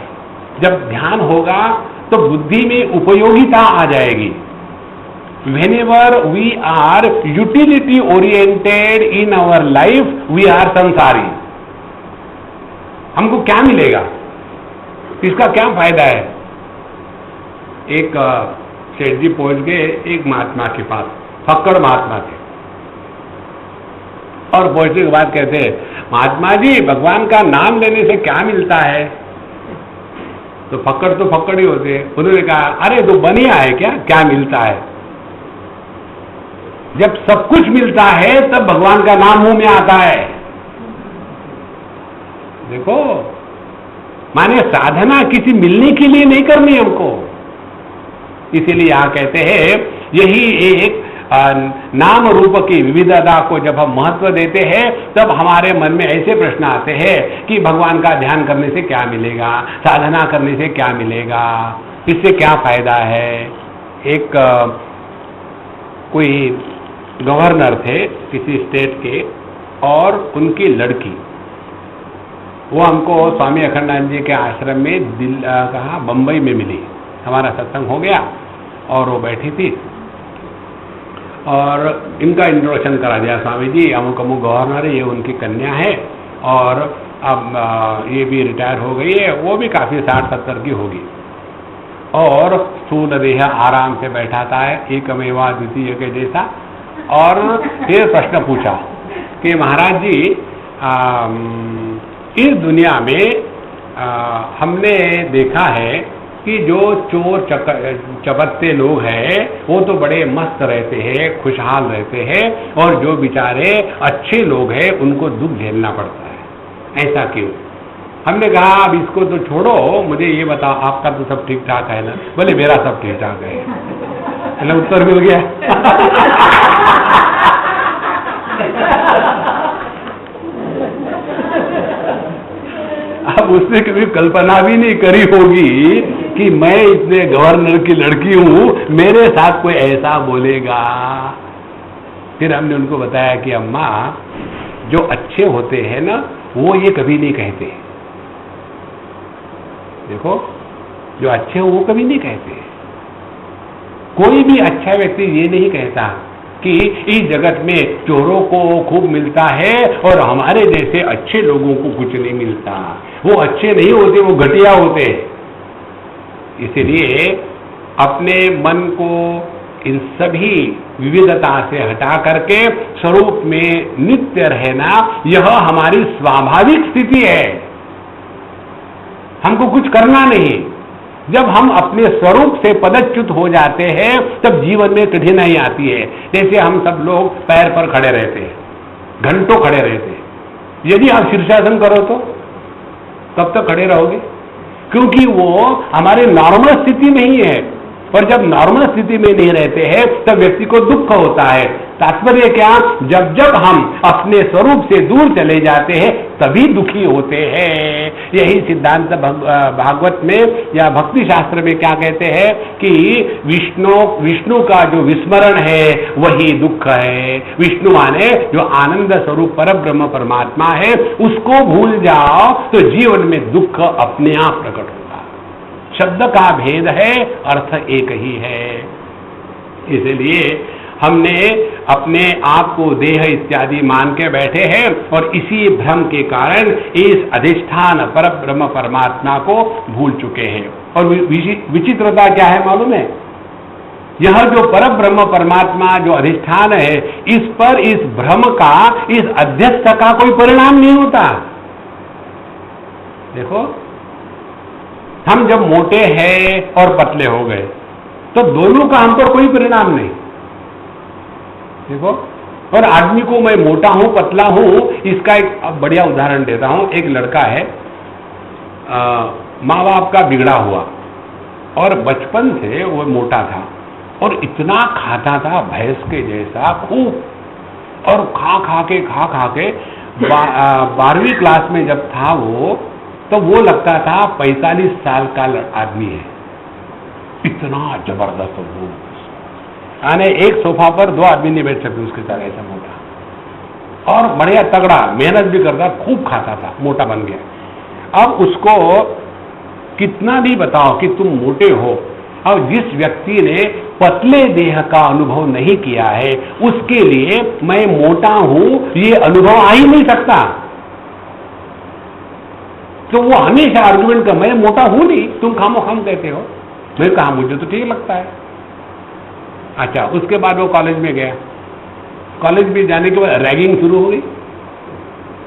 जब ध्यान होगा तो बुद्धि में उपयोगिता आ जाएगी। Whenever we are utility oriented in our life, we are संसारी। हमको क्या मिलेगा? इसका क्या फायदा है? एक सेठ जी पहुंच गए एक महात्मा के पास, फक्कड़ महात्मा थे, और पहुंचने के बाद कहते हैं, महात्मा जी भगवान का नाम लेने से क्या मिलता है? तो फक्कड़ तो फक्कड़ ही होते हैं। उन्होंने कहा, अरे तो बनिया है क्या मिलता है? जब सब कुछ मिलता है तब भगवान का नाम मुंह में आता है। देखो, माने साधना किसी मिलने के लिए नहीं करनी हमको। इसीलिए यहां कहते हैं, यही एक नाम रूप की विविधता को जब हम महत्व देते हैं तब हमारे मन में ऐसे प्रश्न आते हैं कि भगवान का ध्यान करने से क्या मिलेगा, साधना करने से क्या मिलेगा, इससे क्या फायदा है। एक कोई गवर्नर थे किसी स्टेट के, और उनकी लड़की, वो हमको स्वामी अखंडानंद जी के आश्रम में बंबई में मिली। हमारा सत्संग हो गया और वो बैठी थी और इनका इंट्रोडक्शन करा दिया, स्वामी जी अमुक अमुक गवर्नर है, ये उनकी कन्या है और अब ये भी रिटायर हो गई है, वो भी काफ़ी 60-70 की होगी और स्थूल देह आराम से बैठाता है, एकमेवा द्वितीय के जैसा। और फिर प्रश्न पूछा कि महाराज जी इस दुनिया में हमने देखा है कि जो चोर चपत्ते लोग हैं वो तो बड़े मस्त रहते हैं, खुशहाल रहते हैं, और जो बेचारे अच्छे लोग हैं उनको दुख झेलना पड़ता है, ऐसा क्यों? हमने कहा अब इसको तो छोड़ो, मुझे ये बताओ आपका तो सब ठीक ठाक है ना? बोले मेरा सब ठीक ठाक है। मतलब उत्तर मिल गया। अब उसने कभी कल्पना भी नहीं करी होगी कि मैं इतने गवर्नर की लड़की हूं, मेरे साथ कोई ऐसा बोलेगा। फिर हमने उनको बताया कि अम्मा जो अच्छे होते हैं ना वो ये कभी नहीं कहते, देखो जो अच्छे हो वो कभी नहीं कहते। कोई भी अच्छा व्यक्ति ये नहीं कहता कि इस जगत में चोरों को खूब मिलता है और हमारे जैसे अच्छे लोगों को कुछ नहीं मिलता। वो अच्छे नहीं होते, वो घटिया होते। इसलिए अपने मन को इन सभी विविधता से हटा करके स्वरूप में नित्य रहना, यह हमारी स्वाभाविक स्थिति है। हमको कुछ करना नहीं। जब हम अपने स्वरूप से पदच्युत हो जाते हैं तब जीवन में कठिनाई आती है। जैसे हम सब लोग पैर पर खड़े रहते हैं, घंटों खड़े रहते हैं। यदि आप शीर्षासन करो तो कब तक खड़े रहोगे? क्योंकि वो हमारे नॉर्मल स्थिति नहीं है, और जब नॉर्मल स्थिति में नहीं रहते हैं तब व्यक्ति को दुख होता है। तात्पर्य क्या? जब जब हम अपने स्वरूप से दूर चले जाते हैं तभी दुखी होते हैं। यही सिद्धांत भागवत में या भक्ति शास्त्र में क्या कहते हैं कि विष्णु का जो विस्मरण है वही दुख है। विष्णु माने जो आनंद स्वरूप पर ब्रह्म परमात्मा है, उसको भूल जाओ तो जीवन में दुख अपने आप प्रकट होगा। शब्द का भेद है, अर्थ एक ही है। इसलिए हमने अपने आप को देह इत्यादि मान के बैठे हैं और इसी भ्रम के कारण इस अधिष्ठान पर ब्रह्म परमात्मा को भूल चुके हैं। और विचित्रता क्या है मालूम है? यह जो पर ब्रह्म परमात्मा जो अधिष्ठान है, इस पर इस भ्रम का, इस अध्यस्त का कोई परिणाम नहीं होता। देखो, हम जब मोटे हैं और पतले हो गए तो दोनों का हम पर कोई परिणाम नहीं। देखो, और आदमी को मैं मोटा हूं पतला हूं, इसका एक बढ़िया उदाहरण देता हूं। एक लड़का है, माँ बाप का बिगड़ा हुआ और बचपन से वो मोटा था और इतना खाता था भैंस के जैसा खूब, और खा खा के 12वीं क्लास में जब था वो, तो वो लगता था 45 साल का आदमी है। इतना जबरदस्त वो, यानी एक सोफा पर 2 आदमी नहीं बैठ सकते उसके साथ, ऐसा मोटा और बढ़िया तगड़ा, मेहनत भी करता, खूब खाता था, मोटा बन गया। अब उसको कितना भी बताओ कि तुम मोटे हो, और जिस व्यक्ति ने पतले देह का अनुभव नहीं किया है उसके लिए मैं मोटा हूं ये अनुभव आ ही नहीं सकता। तो वो हमेशा आर्गुमेंट का, मैं मोटा हूं नहीं, तुम खामोखाम कहते हो। मैं कहा मुझे तो ठीक लगता है। अच्छा, उसके बाद वो कॉलेज में गया। कॉलेज में जाने के बाद रैगिंग शुरू हो गई।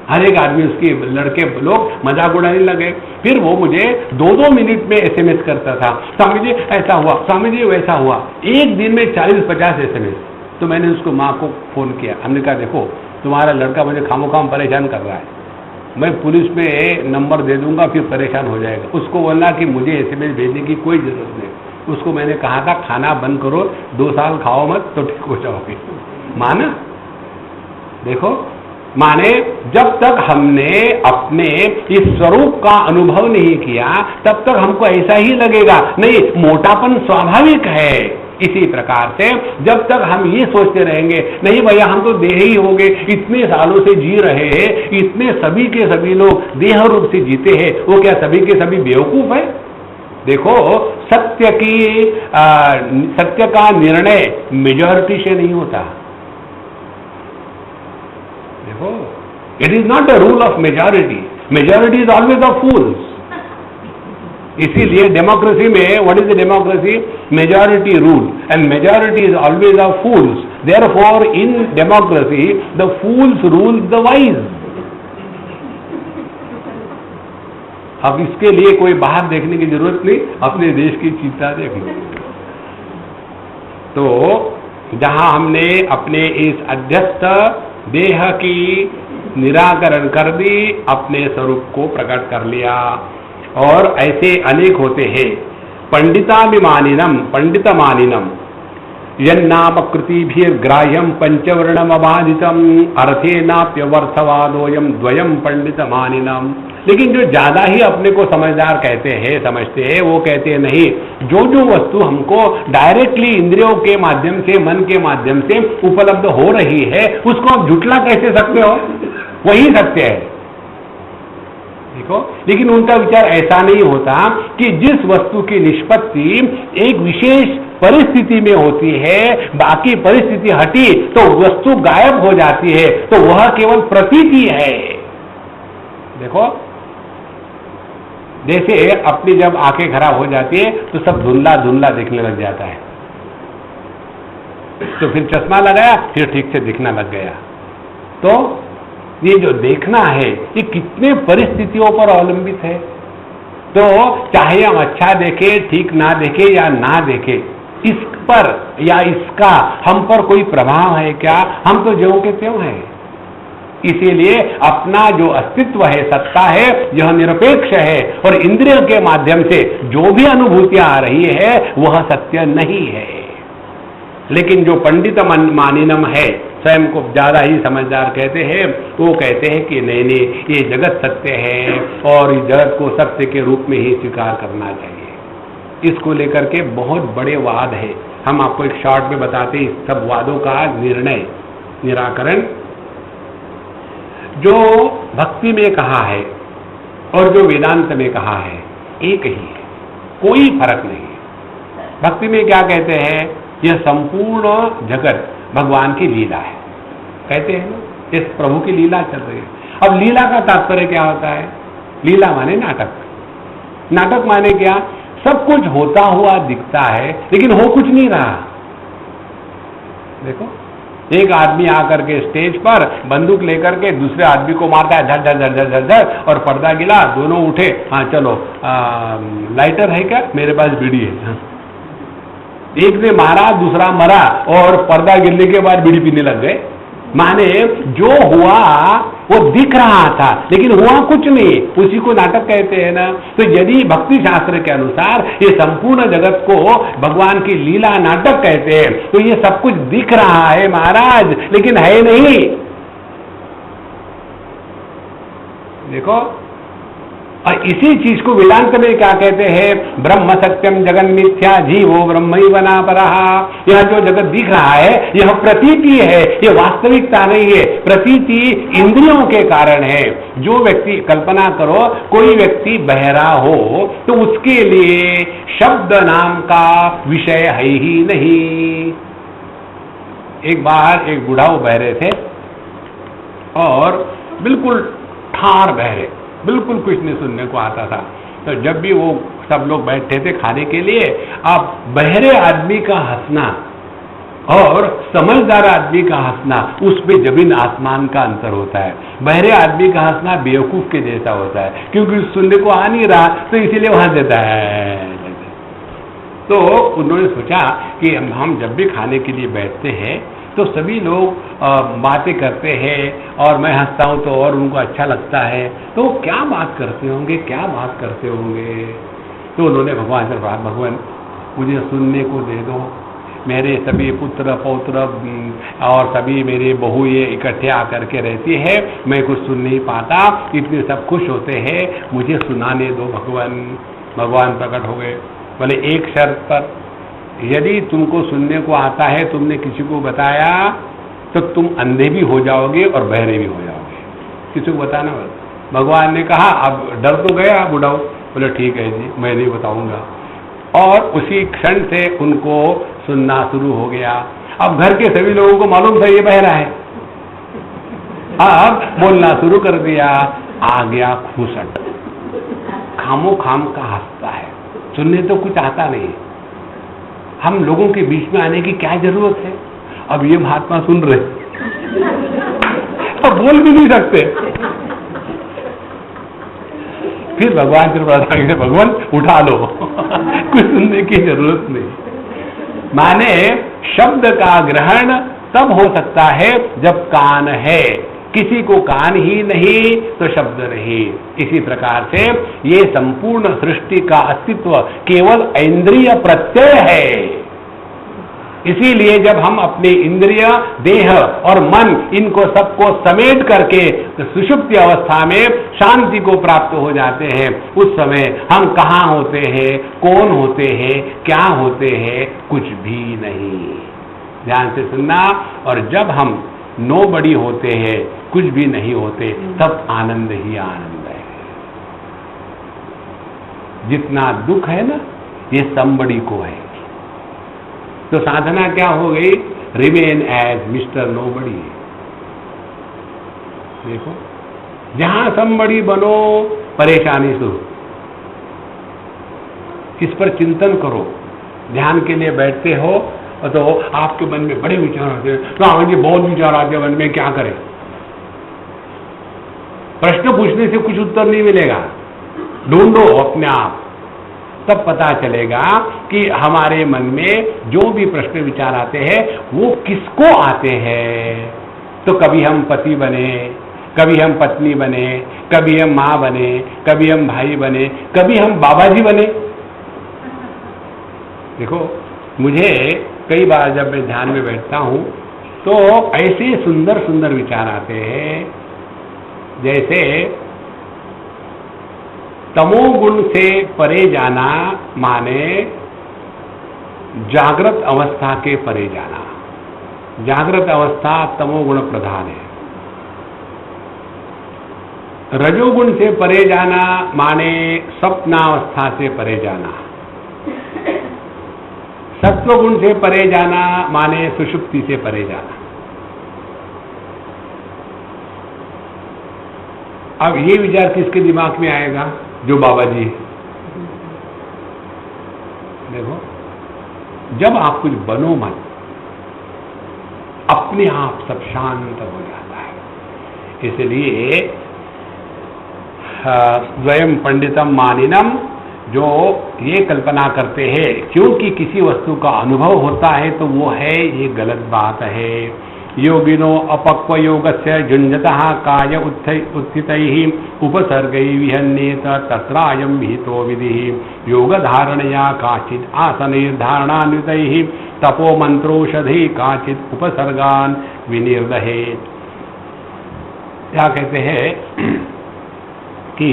हर एक आदमी, उसके लड़के लोग मजाक उड़ाने लगे। फिर वो मुझे 2-2 मिनट में SMS करता था, स्वामी जी ऐसा हुआ, स्वामी जी वैसा हुआ। एक दिन में 40-50 SMS। तो मैंने उसको माँ को फोन किया। हमने कहा देखो, तुम्हारा लड़का मुझे खामोखाम परेशान कर रहा है, मैं पुलिस में नंबर दे दूंगा, फिर परेशान हो जाएगा। उसको बोलना कि मुझे SMS भेजने की कोई जरूरत नहीं। उसको मैंने कहा था खाना बंद करो, 2 साल खाओ मत तो ठीक हो जाओगे। माना? देखो, माने जब तक हमने अपने इस स्वरूप का अनुभव नहीं किया तब तक हमको ऐसा ही लगेगा, नहीं मोटापन स्वाभाविक है। इसी प्रकार से जब तक हम ये सोचते रहेंगे नहीं भैया हम तो देह ही हो गए, इतने सालों से जी रहे हैं, इतने सभी के सभी लोग देह रूप से जीते हैं, वो क्या सभी के सभी बेवकूफ है? देखो, सत्य का निर्णय मेजॉरिटी से नहीं होता। देखो, it is not the rule of majority, majority is always of fools. इसीलिए डेमोक्रेसी में what is the democracy? Majority rule, and majority is always of fools. Therefore in democracy the fools rule the wise. अब इसके लिए कोई बाहर देखने की जरूरत नहीं, अपने देश की चिंता देख लो। तो जहां हमने अपने इस अध्यस्त देह की निराकरण कर दी, अपने स्वरूप को प्रकट कर लिया, और ऐसे अनेक होते हैं। पंडिताभिमानिनम पंडितमानिनम यन्नाम कृतिभिर्ग्राह्यम पंचवर्णम अबाधितम अर्थेनाप्यवर्थवादोयम द्वयम पंडितमानिनम। लेकिन जो ज्यादा ही अपने को समझदार कहते हैं, समझते हैं, वो कहते हैं नहीं, जो वस्तु हमको डायरेक्टली इंद्रियों के माध्यम से, मन के माध्यम से उपलब्ध हो रही है, उसको आप झुटला कैसे सकते हो? वही सत्य है। देखो, लेकिन उनका विचार ऐसा नहीं होता कि जिस वस्तु की निष्पत्ति एक विशेष परिस्थिति में होती है, बाकी परिस्थिति हटी तो वस्तु गायब हो जाती है, तो वह केवल प्रतीति है। देखो, जैसे अपनी जब आंखें खराब हो जाती है तो सब धुंधला धुंधला दिखने लग जाता है, तो फिर चश्मा लगाया, फिर ठीक से दिखना लग गया। तो ये जो देखना है ये कितने परिस्थितियों पर अवलंबित है। तो चाहे हम अच्छा देखें, ठीक ना देखें या ना देखें, इस पर या इसका हम पर कोई प्रभाव है क्या? हम तो ज्यों के त्यों हैं। इसीलिए अपना जो अस्तित्व है, सत्ता है, यह निरपेक्ष है, और इंद्रियों के माध्यम से जो भी अनुभूतियां आ रही है वह सत्य नहीं है। लेकिन जो पंडित मानिनम है, स्वयं को ज्यादा ही समझदार कहते हैं, वो कहते हैं कि नहीं नहीं, ये जगत सत्य है और इस जगत को सत्य के रूप में ही स्वीकार करना चाहिए। इसको लेकर के बहुत बड़े वाद है, हम आपको एक शॉर्ट में बताते हैं सब वादों का निर्णय निराकरण। जो भक्ति में कहा है और जो वेदांत में कहा है एक ही है, कोई फर्क नहीं है। भक्ति में क्या कहते हैं? यह संपूर्ण जगत भगवान की लीला है, कहते हैं ना, इस प्रभु की लीला चल रही है। अब लीला का तात्पर्य क्या होता है? लीला माने नाटक। नाटक माने क्या? सब कुछ होता हुआ दिखता है लेकिन हो कुछ नहीं रहा। देखो, एक आदमी आकर के स्टेज पर बंदूक लेकर के दूसरे आदमी को मारता है, झर झर झर झर झर, और पर्दा गिला, दोनों उठे, हाँ चलो लाइटर है क्या? मेरे पास बीड़ी है। हाँ। एक ने मारा, दूसरा मरा, और पर्दा गिरने के बाद बीड़ी पीने लग गए। माने जो हुआ वो दिख रहा था लेकिन हुआ कुछ नहीं, उसी को नाटक कहते हैं ना। तो यदि भक्ति शास्त्र के अनुसार ये संपूर्ण जगत को भगवान की लीला नाटक कहते हैं, तो ये सब कुछ दिख रहा है महाराज, लेकिन है नहीं। देखो, और इसी चीज को वेदांत में क्या कहते हैं? ब्रह्म सत्यम जगन मिथ्या जीवो ब्रह्मैव नापरः। यह जो जगत दिख रहा है यह प्रतीति है, यह वास्तविकता नहीं है। प्रतीति इंद्रियों के कारण है। जो व्यक्ति, कल्पना करो कोई व्यक्ति बहरा हो तो उसके लिए शब्द नाम का विषय है ही नहीं। एक बार एक बुढ़ाऊ बहरे थे और बिल्कुल ठार बहरे, बिल्कुल कुछ नहीं सुनने को आता था। तो जब भी वो सब लोग बैठे थे खाने के लिए, अब बहरे आदमी का हंसना और समझदार आदमी का हंसना, उसमें जमीन आसमान का अंतर होता है। बहरे आदमी का हंसना बेवकूफ के जैसा होता है, क्योंकि सुनने को आ नहीं रहा तो इसीलिए वो हंस देता है। तो उन्होंने सोचा कि हम जब भी खाने के लिए बैठते हैं तो सभी लोग बातें करते हैं और मैं हंसता हूं तो और उनको अच्छा लगता है, तो क्या बात करते होंगे, क्या बात करते होंगे। तो उन्होंने भगवान से कहा, भगवान मुझे सुनने को दे दो, मेरे सभी पुत्र पौत्र और सभी मेरे बहू ये इकट्ठे आकर के रहती है, मैं कुछ सुन नहीं पाता, इतने सब खुश होते हैं, मुझे सुनाने दो भगवान। भगवान प्रकट हो गए, बोले एक शर्त पर, यदि तुमको सुनने को आता है, तुमने किसी को बताया तो तुम अंधे भी हो जाओगे और बहरे भी हो जाओगे, किसी को बताना मत। भगवान ने कहा, अब डर तो गया बुढ़ाऊ, बोले ठीक है जी मैं नहीं बताऊंगा। और उसी क्षण से उनको सुनना शुरू हो गया। अब घर के सभी लोगों को मालूम था ये बहरा है, अब बोलना शुरू कर दिया, आ गया खूसट, खामो खाम का हंसता है, सुनने तो कुछ आता नहीं, हम लोगों के बीच में आने की क्या जरूरत है, अब ये महात्मा सुन रहे अब बोल भी नहीं सकते। फिर भगवान कृपा से भगवान उठा लो कुछ सुनने की जरूरत नहीं। माने शब्द का ग्रहण तब हो सकता है जब कान है, किसी को कान ही नहीं तो शब्द नहीं। इसी प्रकार से ये संपूर्ण सृष्टि का अस्तित्व केवल इंद्रिय प्रत्यय है। इसीलिए जब हम अपने इंद्रिय, देह और मन इनको सबको समेट करके सुषुप्ति अवस्था में शांति को प्राप्त हो जाते हैं, उस समय हम कहाँ होते हैं, कौन होते हैं, क्या होते हैं, कुछ भी नहीं। ध्यान से सुनना। और जब हम नोबडी होते हैं, कुछ भी नहीं होते, तब आनंद ही आनंद है। जितना दुख है ना, ये somebody को है। तो साधना क्या हो गई? Remain as mister nobody. देखो, जहां somebody बनो, परेशानी शुरू। इस पर चिंतन करो। ध्यान के लिए बैठते हो तो आपके मन में बड़े विचार आते हैं, रावण जी बहुत विचार आते हैं मन में, क्या करें? प्रश्न पूछने से कुछ उत्तर नहीं मिलेगा, ढूंढो अपने आप, तब पता चलेगा कि हमारे मन में जो भी प्रश्न विचार आते हैं वो किसको आते हैं। तो कभी हम पति बने, कभी हम पत्नी बने, कभी हम माँ बने, कभी हम भाई बने, कभी हम बाबा जी बने। देखो, मुझे कई बार जब मैं ध्यान में बैठता हूं तो ऐसे सुंदर सुंदर विचार आते हैं, जैसे तमोगुण से परे जाना माने जागृत अवस्था के परे जाना। जागृत अवस्था तमोगुण प्रधान है। रजोगुण से परे जाना माने स्वप्नावस्था से परे जाना। सत्वगुण से परे जाना माने सुषुप्ति से परे जाना। अब ये विचार किसके दिमाग में आएगा? जो बाबा जी। देखो, जब आप कुछ बनो मत, अपने आप सब शांत हो जाता है। इसलिए स्वयं पंडितम मानिनम, जो ये कल्पना करते हैं क्योंकि किसी वस्तु का अनुभव होता है तो वो है, ये गलत बात है। योगिनो अपक्व योगस्य जुञ्जतः काय उत्थितैः उपसर्गैः विहन्येत तत्रायं विहितो विधिः। योगधारणया काचित् आसनैर्धारणान्वितैः तपो मंत्रोषधि काचित् उपसर्गान् विनिर्दहेत्। क्या कहते हैं कि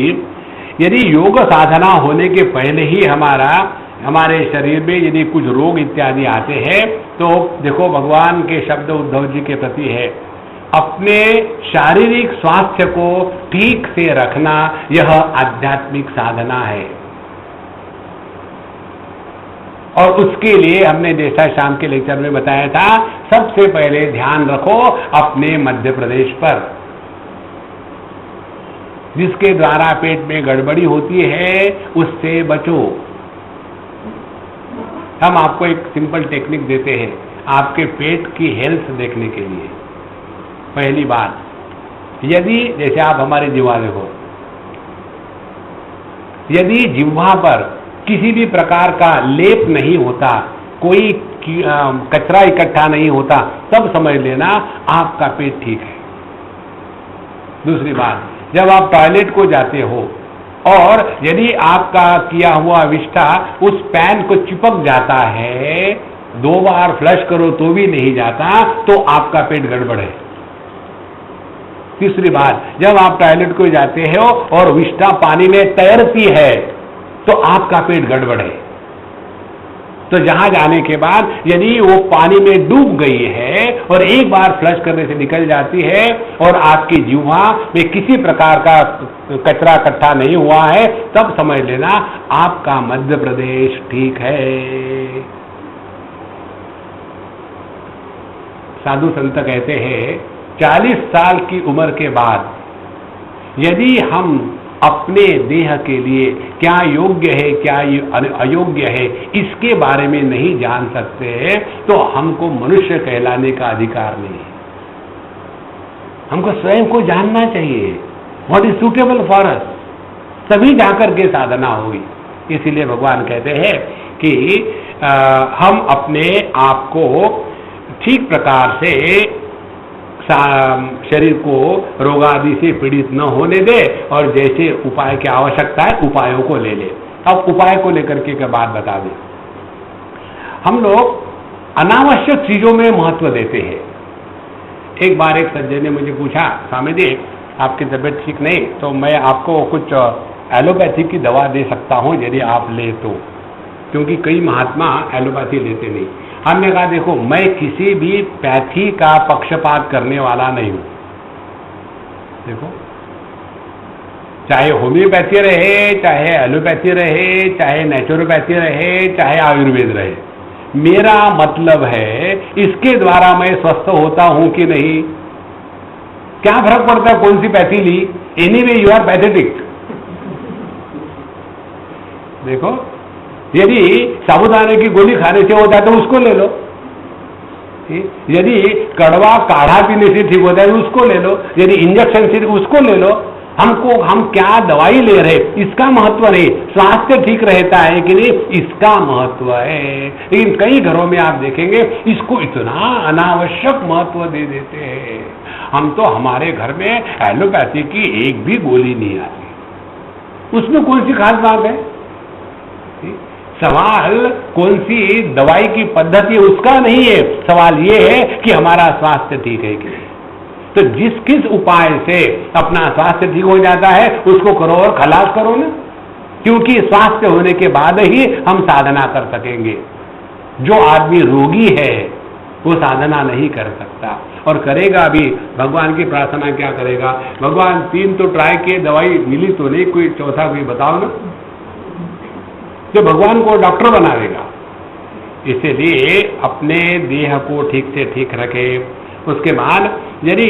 यदि योग साधना होने के पहले ही हमारे शरीर में यदि कुछ रोग इत्यादि आते हैं तो देखो, भगवान के शब्द उद्धव जी के प्रति है, अपने शारीरिक स्वास्थ्य को ठीक से रखना यह आध्यात्मिक साधना है। और उसके लिए हमने जैसा शाम के लेक्चर में बताया था, सबसे पहले ध्यान रखो अपने मध्य प्रदेश पर, जिसके द्वारा पेट में गड़बड़ी होती है उससे बचो। हम आपको एक सिंपल टेक्निक देते हैं आपके पेट की हेल्थ देखने के लिए। पहली बात, यदि जैसे आप हमारे जिह्वा देखो, यदि जिह्वा पर किसी भी प्रकार का लेप नहीं होता, कोई कचरा इकट्ठा नहीं होता, तब समझ लेना आपका पेट ठीक है। दूसरी बात, जब आप टॉयलेट को जाते हो और यदि आपका किया हुआ विष्ठा उस पैन को चिपक जाता है, 2 बार फ्लश करो तो भी नहीं जाता, तो आपका पेट गड़बड़ है। तीसरी बात, जब आप टॉयलेट को जाते हो और विष्ठा पानी में तैरती है तो आपका पेट गड़बड़ है। तो जहां जाने के बाद यदि वो पानी में डूब गई है और एक बार फ्लश करने से निकल जाती है और आपकी जीवा में किसी प्रकार का कचरा इकट्ठा नहीं हुआ है, तब समझ लेना आपका मध्य प्रदेश ठीक है। साधु संत कहते हैं 40 साल की उम्र के बाद यदि हम अपने देह के लिए क्या योग्य है क्या अयोग्य है इसके बारे में नहीं जान सकते हैं, तो हमको मनुष्य कहलाने का अधिकार नहीं है। हमको स्वयं को जानना चाहिए, what is suitable for us, तभी जाकर के साधना होगी। इसीलिए भगवान कहते हैं कि हम अपने आप को ठीक प्रकार से शरीर को रोग आदि से पीड़ित न होने दे और जैसे उपाय की आवश्यकता है उपायों को ले ले। अब उपाय को लेकर के एक बात बता दें, हम लोग अनावश्यक चीजों में महत्व देते हैं। एक बार एक सज्जन ने मुझे पूछा, स्वामी जी आपकी तबीयत ठीक नहीं तो मैं आपको कुछ एलोपैथी की दवा दे सकता हूं यदि आप ले तो, क्योंकि कई महात्मा एलोपैथी लेते नहीं। हमने कहा देखो मैं किसी भी पैथी का पक्षपात करने वाला नहीं हूं। देखो चाहे होम्योपैथी रहे, चाहे एलोपैथी रहे, चाहे नेचुरोपैथी रहे, चाहे आयुर्वेद रहे, मेरा मतलब है इसके द्वारा मैं स्वस्थ होता हूं कि नहीं। क्या फर्क पड़ता है कौन सी पैथी ली, एनीवे यू आर पैथेटिक। देखो यदि साबुदाने की गोली खाने से होता है तो उसको ले लो, यदि कड़वा काढ़ा पीने से ठीक होता है तो उसको ले लो, यदि इंजेक्शन से उसको ले लो। हम क्या दवाई ले रहे इसका महत्व नहीं, स्वास्थ्य ठीक रहता है कि नहीं इसका महत्व है। लेकिन कई घरों में आप देखेंगे इसको इतना अनावश्यक महत्व दे देते हैं। हम तो हमारे घर में एलोपैथी की एक भी गोली नहीं आती, उसमें कौन सी खास बात है। सवाल कौन सी दवाई की पद्धति है उसका नहीं है, सवाल यह है कि हमारा स्वास्थ्य ठीक है कि नहीं। तो जिस किस उपाय से अपना स्वास्थ्य ठीक हो जाता है उसको करो और खलास करो ना, क्योंकि स्वास्थ्य होने के बाद ही हम साधना कर सकेंगे। जो आदमी रोगी है वो साधना नहीं कर सकता और करेगा भी भगवान की प्रार्थना क्या करेगा, भगवान 3 तो ट्राई किए दवाई मिली तो नहीं, कोई चौथा कोई बताओ ना, जो भगवान को डॉक्टर बना देगा। इसलिए अपने देह को ठीक से ठीक रखे। उसके बाद यदि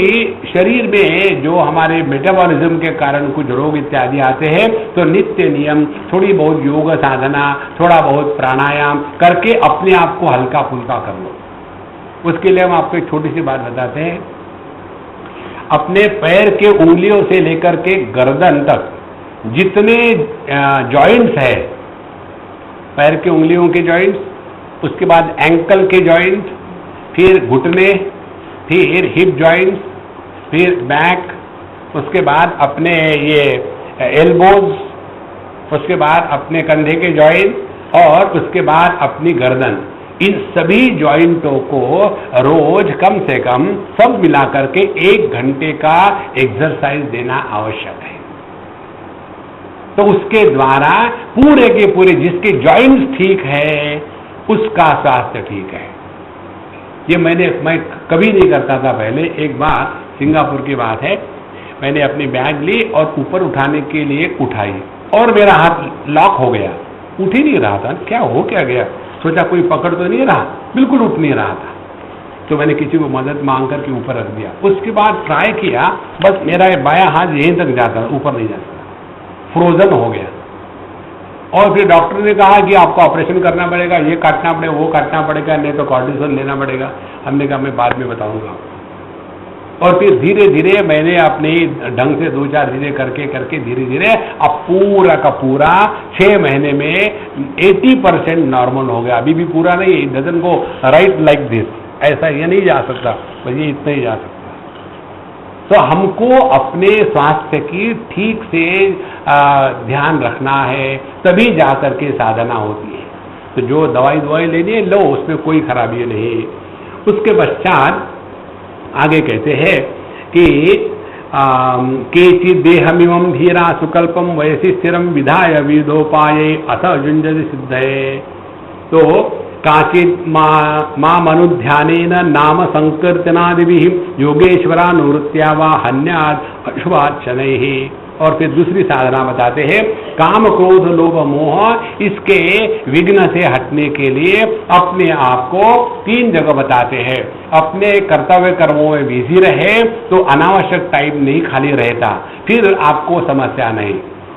शरीर में जो हमारे मेटाबॉलिज्म के कारण कुछ रोग इत्यादि आते हैं तो नित्य नियम थोड़ी बहुत योग साधना, थोड़ा बहुत प्राणायाम करके अपने आप को हल्का फुल्का कर लो। उसके लिए हम आपको एक छोटी सी बात बताते हैं। अपने पैर के उंगलियों से लेकर के गर्दन तक जितने जॉइंट्स है, पैर के उंगलियों के जॉइंट्स, उसके बाद एंकल के जॉइंट, फिर घुटने, फिर हिप जॉइंट्स, फिर बैक, उसके बाद अपने ये एल्बोज, उसके बाद अपने कंधे के जॉइंट और उसके बाद अपनी गर्दन, इन सभी जॉइंटों को रोज कम से कम सब मिलाकर के 1 घंटे का एक्सरसाइज देना आवश्यक है। तो उसके द्वारा पूरे के पूरे जिसके जॉइंट्स ठीक है उसका स्वास्थ्य ठीक है। ये मैं कभी नहीं करता था पहले। एक बार सिंगापुर की बात है, मैंने अपनी बैग ली और ऊपर उठाने के लिए उठाई और मेरा हाथ लॉक हो गया, उठ ही नहीं रहा था। क्या हो क्या गया, सोचा कोई पकड़ तो नहीं रहा, बिल्कुल उठ नहीं रहा था। तो मैंने किसी को मदद मांग करके ऊपर रख दिया। उसके बाद ट्राई किया, बस मेरा बायां हाथ यहीं तक जाता, ऊपर नहीं जाता, फ्रोजन हो गया। और फिर डॉक्टर ने कहा कि आपको ऑपरेशन करना पड़ेगा, ये काटना पड़ेगा, वो काटना पड़ेगा, नहीं तो कॉर्टिसोन लेना पड़ेगा। हमने कहा मैं बाद में बताऊंगा। और फिर धीरे धीरे मैंने अपने ढंग से 2-4 चीजें करके करके धीरे धीरे अब पूरा का पूरा 6 महीने में 80% नॉर्मल हो गया। अभी भी पूरा नहीं, it doesn't go right like this, ऐसा ये नहीं जा सकता, बस ये इतना ही जा सकता। तो हमको अपने स्वास्थ्य की ठीक से ध्यान रखना है, तभी जाकर के साधना होती है। तो जो दवाई लेनी है लो, उसमें कोई खराबी नहीं। उसके पश्चात आगे कहते हैं कि केचित् देहमिमं धीरा सुकल्पम वयसि स्थिरम विधाय विविधोपाये अथ युञ्जति सिद्धये। तो काचित् मां अनुध्यानेन नाम संकीर्तनादिभिः योगेश्वरा निवृत्त्या वा हन्यात् अशुभात् शनैः। और फिर दूसरी साधना बताते हैं, काम क्रोध लोभ मोह इसके विघ्न से हटने के लिए अपने आप को 3 जगह बताते हैं। अपने कर्तव्य कर्मों में बिजी रहे तो अनावश्यक टाइम नहीं खाली रहता, फिर आपको समस्या नहीं।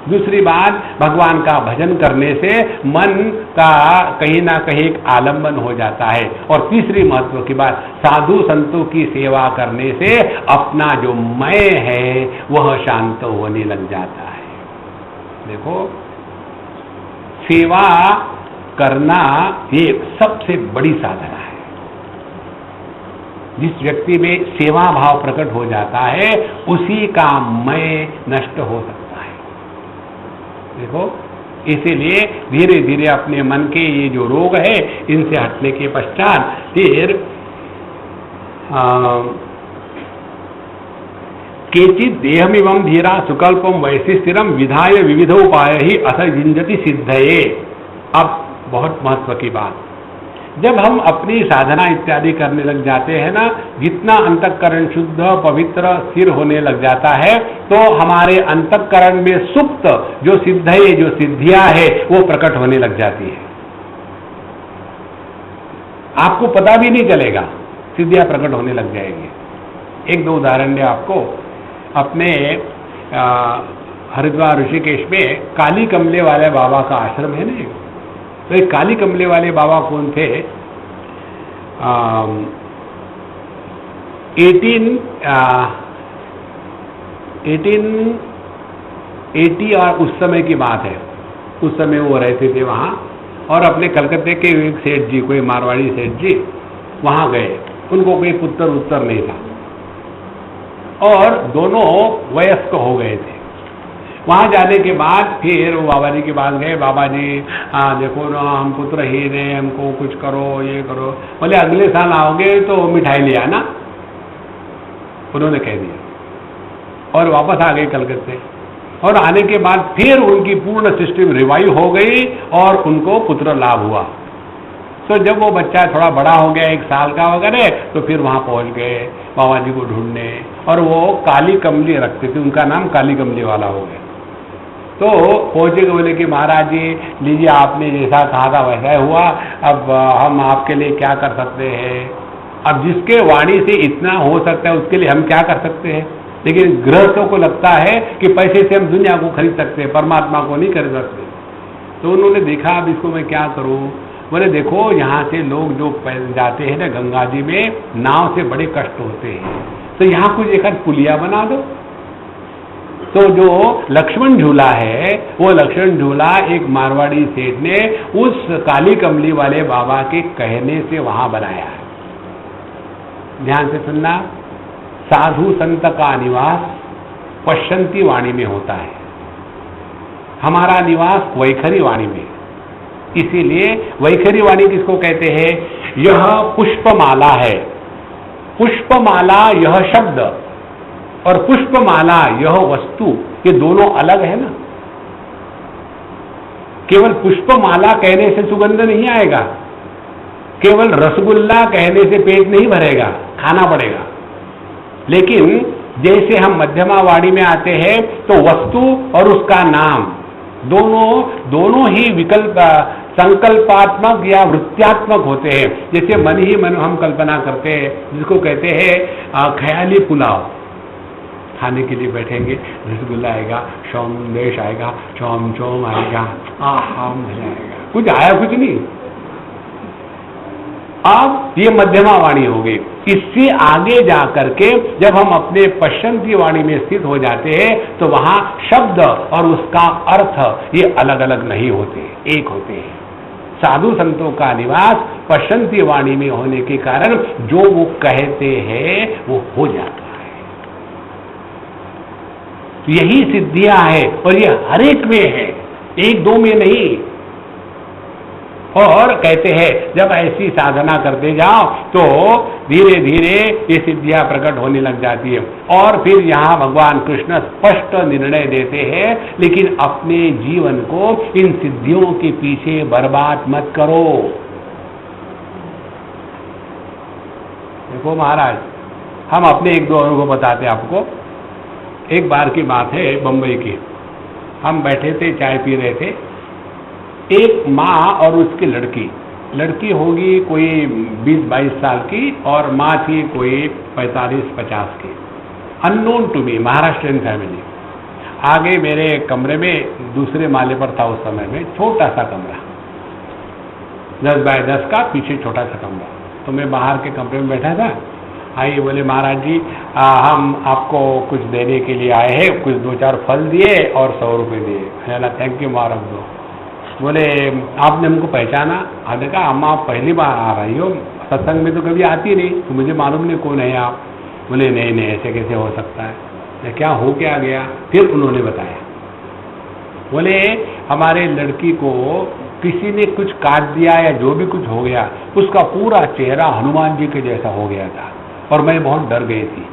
दूसरी बात, भगवान का भजन करने से मन का कहीं ना कहीं एक आलंबन हो जाता है। और तीसरी महत्व की बात, साधु संतों की सेवा करने से अपना जो मैं है वह शांत होने लग जाता है। देखो, सेवा करना ये सबसे बड़ी साधना है। जिस व्यक्ति में सेवा भाव प्रकट हो जाता है उसी का मैं नष्ट हो सकता है। देखो, इसीलिए धीरे धीरे अपने मन के ये जो रोग है इनसे हटने के पश्चात फिर केचित् देहमिमं धीरा सुकल्पम वैसी स्थिरम विधाय विविध उपाय ही अथ युञ्जति सिद्धये। अब बहुत महत्व की बात, जब हम अपनी साधना इत्यादि करने लग जाते हैं ना, जितना अंतःकरण शुद्ध पवित्र स्थिर होने लग जाता है तो हमारे अंतःकरण में सुप्त जो सिद्ध है, जो सिद्धियां है वो प्रकट होने लग जाती है। आपको पता भी नहीं चलेगा, सिद्धियां प्रकट होने लग जाएगी। 1-2 उदाहरण दे आपको। अपने हरिद्वार ऋषिकेश में काली कमले वाले बाबा का आश्रम है ना। तो एक काली कमले वाले बाबा कौन थे? 1880 और उस समय की बात है। उस समय वो रहते थे वहाँ, और अपने कलकत्ते के एक सेठ जी, कोई मारवाड़ी सेठ जी वहाँ गए। उनको कोई पुत्र उत्तर नहीं था और दोनों वयस्क हो गए थे। वहाँ जाने के बाद फिर वो बाबा जी के पास गए, बाबा जी देखो ना, हम पुत्रहीन हैं, हमको कुछ करो, ये करो। बोले अगले साल आओगे तो मिठाई ले आना, उन्होंने कह दिया। और वापस आ गए कलकत्ते, और आने के बाद फिर उनकी पूर्ण सिस्टम रिवाइव हो गई और उनको पुत्र लाभ हुआ। तो जब वो बच्चा थोड़ा बड़ा हो गया, 1 साल का वगैरह, तो फिर वहाँ पहुँच गए बाबा जी को ढूंढने, और वो काली कमली रखते थे, उनका नाम काली कमली वाला हो गया। तो पहुँचे, बोले कि महाराज जी लीजिए, आपने जैसा कहा था वैसा हुआ, अब हम आपके लिए क्या कर सकते हैं। अब जिसके वाणी से इतना हो सकता है उसके लिए हम क्या कर सकते हैं। लेकिन गृहस्थों को लगता है कि पैसे से हम दुनिया को खरीद सकते हैं, परमात्मा को नहीं खरीद सकते। तो उन्होंने देखा, अब इसको मैं क्या करूं। बोले देखो, यहाँ से लोग जो जाते हैं ना गंगा जी में, नाव से बड़े कष्ट होते हैं, तो यहाँ कुछ एक पुलिया बना दो। तो जो लक्ष्मण झूला है, वो लक्ष्मण झूला एक मारवाड़ी सेठ ने उस काली कमली वाले बाबा के कहने से वहां बनाया है। ध्यान से सुनना, साधु संत का निवास पश्चंती वाणी में होता है, हमारा निवास वैखरी वाणी में। इसीलिए वैखरी वाणी किसको कहते हैं? यह पुष्पमाला है, पुष्पमाला यह शब्द और पुष्पमाला यह वस्तु, ये दोनों अलग है ना। केवल पुष्पमाला कहने से सुगंध नहीं आएगा, केवल रसगुल्ला कहने से पेट नहीं भरेगा, खाना पड़ेगा। लेकिन जैसे हम मध्यमा वाणी में आते हैं तो वस्तु और उसका नाम दोनों ही विकल्प संकल्पात्मक या वृत्त्यात्मक होते हैं। जैसे मन ही मन हम कल्पना करते हैं, जिसको कहते हैं ख्याली पुलाव। खाने के लिए बैठेंगे, रसगुल्ला आएगा, संदेश आएगा, चौम चौम आएगा, आहा मजा आएगा, कुछ आया कुछ नहीं। अब ये मध्यमा वाणी हो गई। इससे आगे जाकर के जब हम अपने पश्चंती वाणी में स्थित हो जाते हैं तो वहां शब्द और उसका अर्थ ये अलग अलग नहीं होते, एक होते हैं। साधु संतों का निवास पश्चंती वाणी में होने के कारण जो वो कहते हैं वो हो जाता है। तो यही सिद्धियां हैं और ये हर एक में है, 1-2 में नहीं। और कहते हैं जब ऐसी साधना करते जाओ तो धीरे धीरे ये सिद्धियां प्रकट होने लग जाती है। और फिर यहाँ भगवान कृष्ण स्पष्ट निर्णय देते हैं, लेकिन अपने जीवन को इन सिद्धियों के पीछे बर्बाद मत करो। देखो महाराज, हम अपने एक दो अनुभव बताते हैं आपको। एक बार की बात है बम्बई की, हम बैठे थे, चाय पी रहे थे। एक माँ और उसकी लड़की होगी कोई 20-22 साल की और माँ थी कोई 45-50 की, unknown to me, Maharashtrian family. आगे मेरे कमरे में दूसरे माले पर था उस समय में, छोटा सा कमरा, 10 बाय 10 का, पीछे छोटा सा कमरा। तो मैं बाहर के कमरे में बैठा था। आइए बोले महाराज जी, हम आपको कुछ देने के लिए आए हैं, कुछ 2-4 फल दिए और 100 रुपये दिए। मैंने थैंक यू महाराज दो। बोले आपने हमको पहचाना? आपने कहा अम्मा आप पहली बार आ रही हो, सत्संग में तो कभी आती नहीं, तो मुझे मालूम नहीं कौन है आप। बोले नहीं ऐसे कैसे हो सकता है, क्या हो क्या गया? फिर उन्होंने बताया, बोले हमारे लड़की को किसी ने कुछ काट दिया या जो भी कुछ हो गया, उसका पूरा चेहरा हनुमान जी के जैसा हो गया था और मैं बहुत डर गई थी।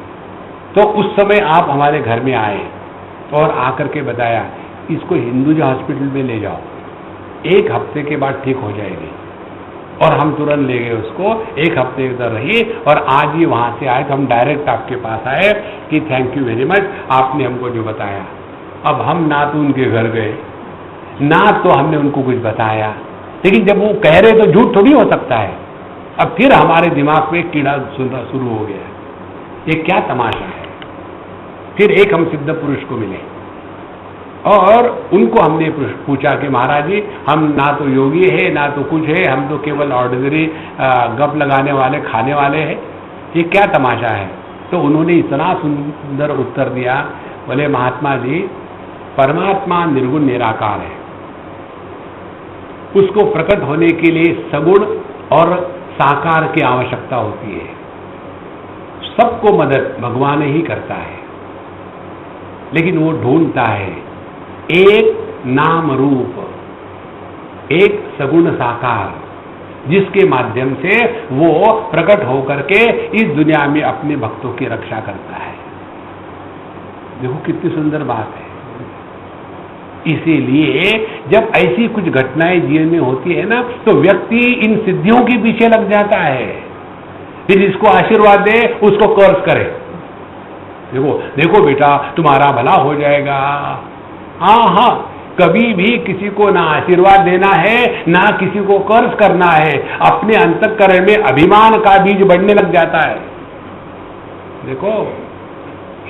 तो उस समय आप हमारे घर में आए और आकर के बताया इसको हिंदूजा हॉस्पिटल में ले जाओ, 1 हफ्ते के बाद ठीक हो जाएगी। और हम तुरंत ले गए उसको, 1 हफ्ते इधर रही और आज ही वहाँ से आए तो हम डायरेक्ट आपके पास आए कि थैंक यू वेरी मच, आपने हमको जो बताया। अब हम ना तो उनके घर गए, ना तो हमने उनको कुछ बताया, लेकिन जब वो कह रहे तो झूठ थोड़ी हो सकता है। अब फिर हमारे दिमाग में कीड़ा सुनना शुरू हो गया, ये क्या तमाशा है। फिर एक हम सिद्ध पुरुष को मिले और उनको हमने पूछा कि महाराज जी, हम ना तो योगी है ना तो कुछ है, हम तो केवल ऑर्डिनरी गप लगाने वाले, खाने वाले हैं, ये क्या तमाशा है? तो उन्होंने इतना सुंदर उत्तर दिया, बोले महात्मा जी, परमात्मा निर्गुण निराकार है, उसको प्रकट होने के लिए सगुण और साकार की आवश्यकता होती है। सबको मदद भगवान ही करता है, लेकिन वो ढूंढता है एक नाम रूप, एक सगुण साकार, जिसके माध्यम से वो प्रकट होकर के इस दुनिया में अपने भक्तों की रक्षा करता है। देखो कितनी सुंदर बात है। इसीलिए जब ऐसी कुछ घटनाएं जीवन में होती है ना, तो व्यक्ति इन सिद्धियों के पीछे लग जाता है, फिर जिसको आशीर्वाद दे उसको कर्ज करे। देखो बेटा तुम्हारा भला हो जाएगा। हाँ, कभी भी किसी को ना आशीर्वाद देना है ना किसी को कर्ज करना है, अपने अंतःकरण में अभिमान का बीज बढ़ने लग जाता है। देखो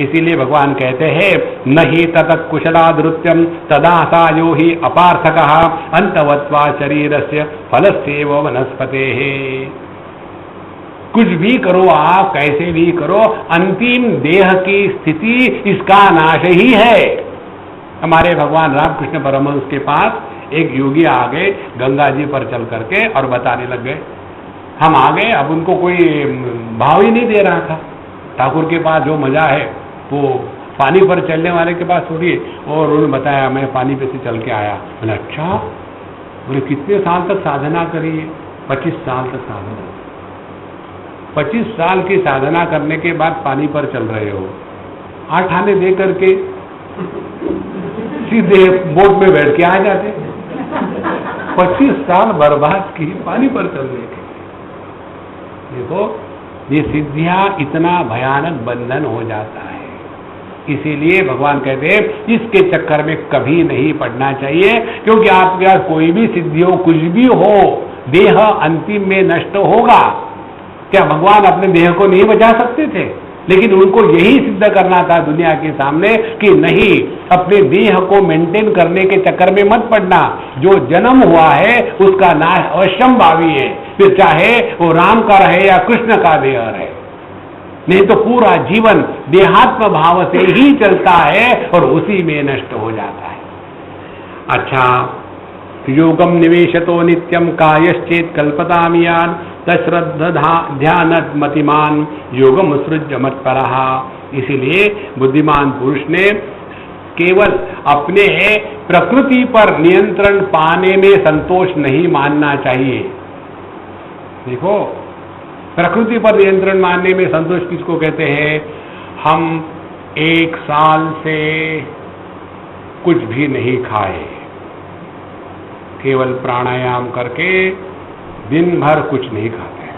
इसीलिए भगवान कहते हैं न ही ततः कुशलादृत्यम तदा सायो ही अपार्थकः अंतवत्वा शरीरस्य फलस्यैव वनस्पतेः। कुछ भी करो आप, कैसे भी करो, अंतिम देह की स्थिति इसका नाश ही है। हमारे भगवान रामकृष्ण परमहंस के पास एक योगी आ गए गंगा जी पर चल करके और बताने लग गए। हम आ गए, अब उनको कोई भाव ही नहीं दे रहा था। ठाकुर के पास जो मजा है वो पानी पर चलने वाले के पास छोड़िए। और उन्होंने बताया मैं पानी पे से चल के आया। बोले अच्छा, बोले कितने साल तक साधना करी है? 25 साल तक साधना। 25 साल की साधना करने के बाद पानी पर चल रहे हो, 8 आने दे करके सीधे बोट में बैठ के आ जाते। 25 साल बर्बाद की पानी पर चलने के। देखो ये सिद्धियां इतना भयानक बंधन हो जाता है। इसीलिए भगवान कहते हैं इसके चक्कर में कभी नहीं पड़ना चाहिए, क्योंकि आपके पास कोई भी सिद्धि हो, कुछ भी हो, देह अंतिम में नष्ट होगा। क्या भगवान अपने देह को नहीं बचा सकते थे? लेकिन उनको यही सिद्ध करना था दुनिया के सामने कि नहीं, अपने देह को मेंटेन करने के चक्कर में मत पड़ना। जो जन्म हुआ है उसका नाश अवश्यंभावी है, फिर चाहे वो राम का रहे या कृष्ण का देह रहे। नहीं तो पूरा जीवन देहात्म भाव से ही चलता है और उसी में नष्ट हो जाता है। अच्छा, योगम निवेशतो नित्यम कायश्चेत कल्पतामियान तश्रद्धा ध्यान मतिमान योगम सृज्य मत्परः। इसीलिए बुद्धिमान पुरुष ने केवल अपने प्रकृति पर नियंत्रण पाने में संतोष नहीं मानना चाहिए। देखो प्रकृति पर नियंत्रण मानने में संतोष किसको कहते हैं? हम 1 साल से कुछ भी नहीं खाए, केवल प्राणायाम करके दिन भर कुछ नहीं खाते,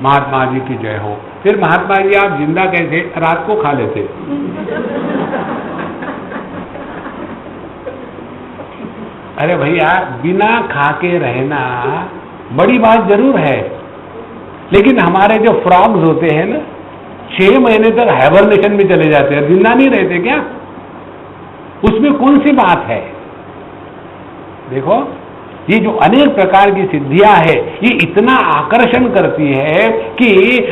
महात्मा जी की जय हो। फिर महात्मा जी आप जिंदा कैसे? रात को खा लेते। अरे भैया, बिना खा के रहना बड़ी बात जरूर है, लेकिन हमारे जो फ्रॉग्स होते हैं ना, 6 महीने तक हाइबरनेशन में चले जाते हैं, जिंदा नहीं रहते क्या? उसमें कौन सी बात है? देखो, ये जो अनेक प्रकार की सिद्धियां है, ये इतना आकर्षण करती है कि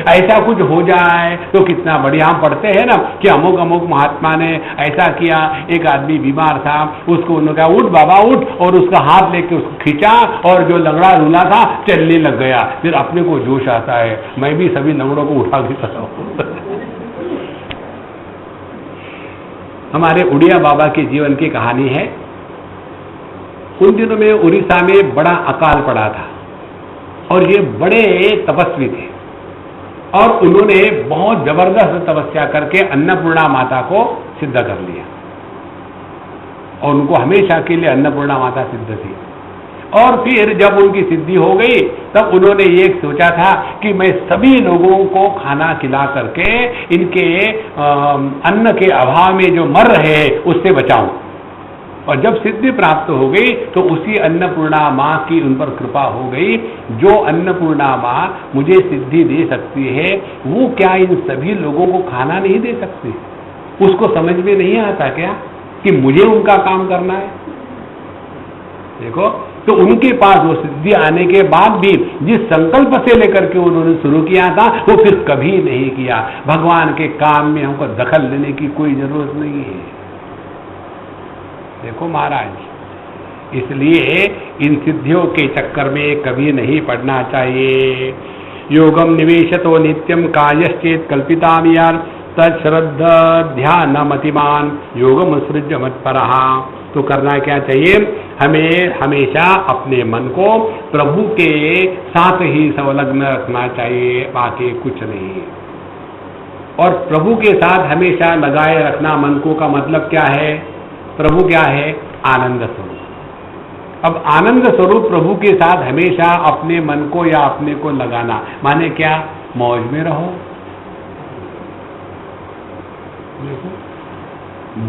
ऐसा कुछ हो जाए तो कितना बढ़िया। हम पढ़ते हैं ना कि अमुक अमुक महात्मा ने ऐसा किया, एक आदमी बीमार था, उसको उन्होंने कहा उठ बाबा उठ, और उसका हाथ लेके उसको खींचा और जो लंगड़ा लूला था चलने लग गया। फिर अपने को जोश आता है, मैं भी सभी लंगड़ों को उठा के चला हूं। हमारे उड़िया बाबा के जीवन की कहानी है। उन दिनों में उड़ीसा में बड़ा अकाल पड़ा था और ये बड़े तपस्वी थे, और उन्होंने बहुत जबरदस्त तपस्या करके अन्नपूर्णा माता को सिद्ध कर लिया, और उनको हमेशा के लिए अन्नपूर्णा माता सिद्ध थी। और फिर जब उनकी सिद्धि हो गई, तब उन्होंने ये सोचा था कि मैं सभी लोगों को खाना खिला करके इनके अन्न के अभाव में जो मर रहे हैं उससे बचाऊं। और जब सिद्धि प्राप्त हो गई तो उसी अन्नपूर्णा माँ की उन पर कृपा हो गई। जो अन्नपूर्णा माँ मुझे सिद्धि दे सकती है, वो क्या इन सभी लोगों को खाना नहीं दे सकती? उसको समझ में नहीं आता क्या कि मुझे उनका काम करना है? देखो, तो उनके पास वो सिद्धि आने के बाद भी जिस संकल्प से लेकर के उन्होंने शुरू किया था, वो फिर कभी नहीं किया। भगवान के काम में हमको दखल देने की कोई जरूरत नहीं है। देखो महाराज, इसलिए इन सिद्धियों के चक्कर में कभी नहीं पड़ना चाहिए। योगम निवेशतो नित्यम कायश्चेत कल्पिताम यार तत्श्रद्धा ध्यान मतिमान योगम सृज्य मत्परः। तो करना क्या चाहिए? हमें हमेशा अपने मन को प्रभु के साथ ही संलग्न रखना चाहिए, बाकी कुछ नहीं। और प्रभु के साथ हमेशा लगाए रखना मन को का मतलब क्या है? प्रभु क्या है? आनंद स्वरूप। अब आनंद स्वरूप प्रभु के साथ हमेशा अपने मन को या अपने को लगाना माने क्या? मौज में रहो।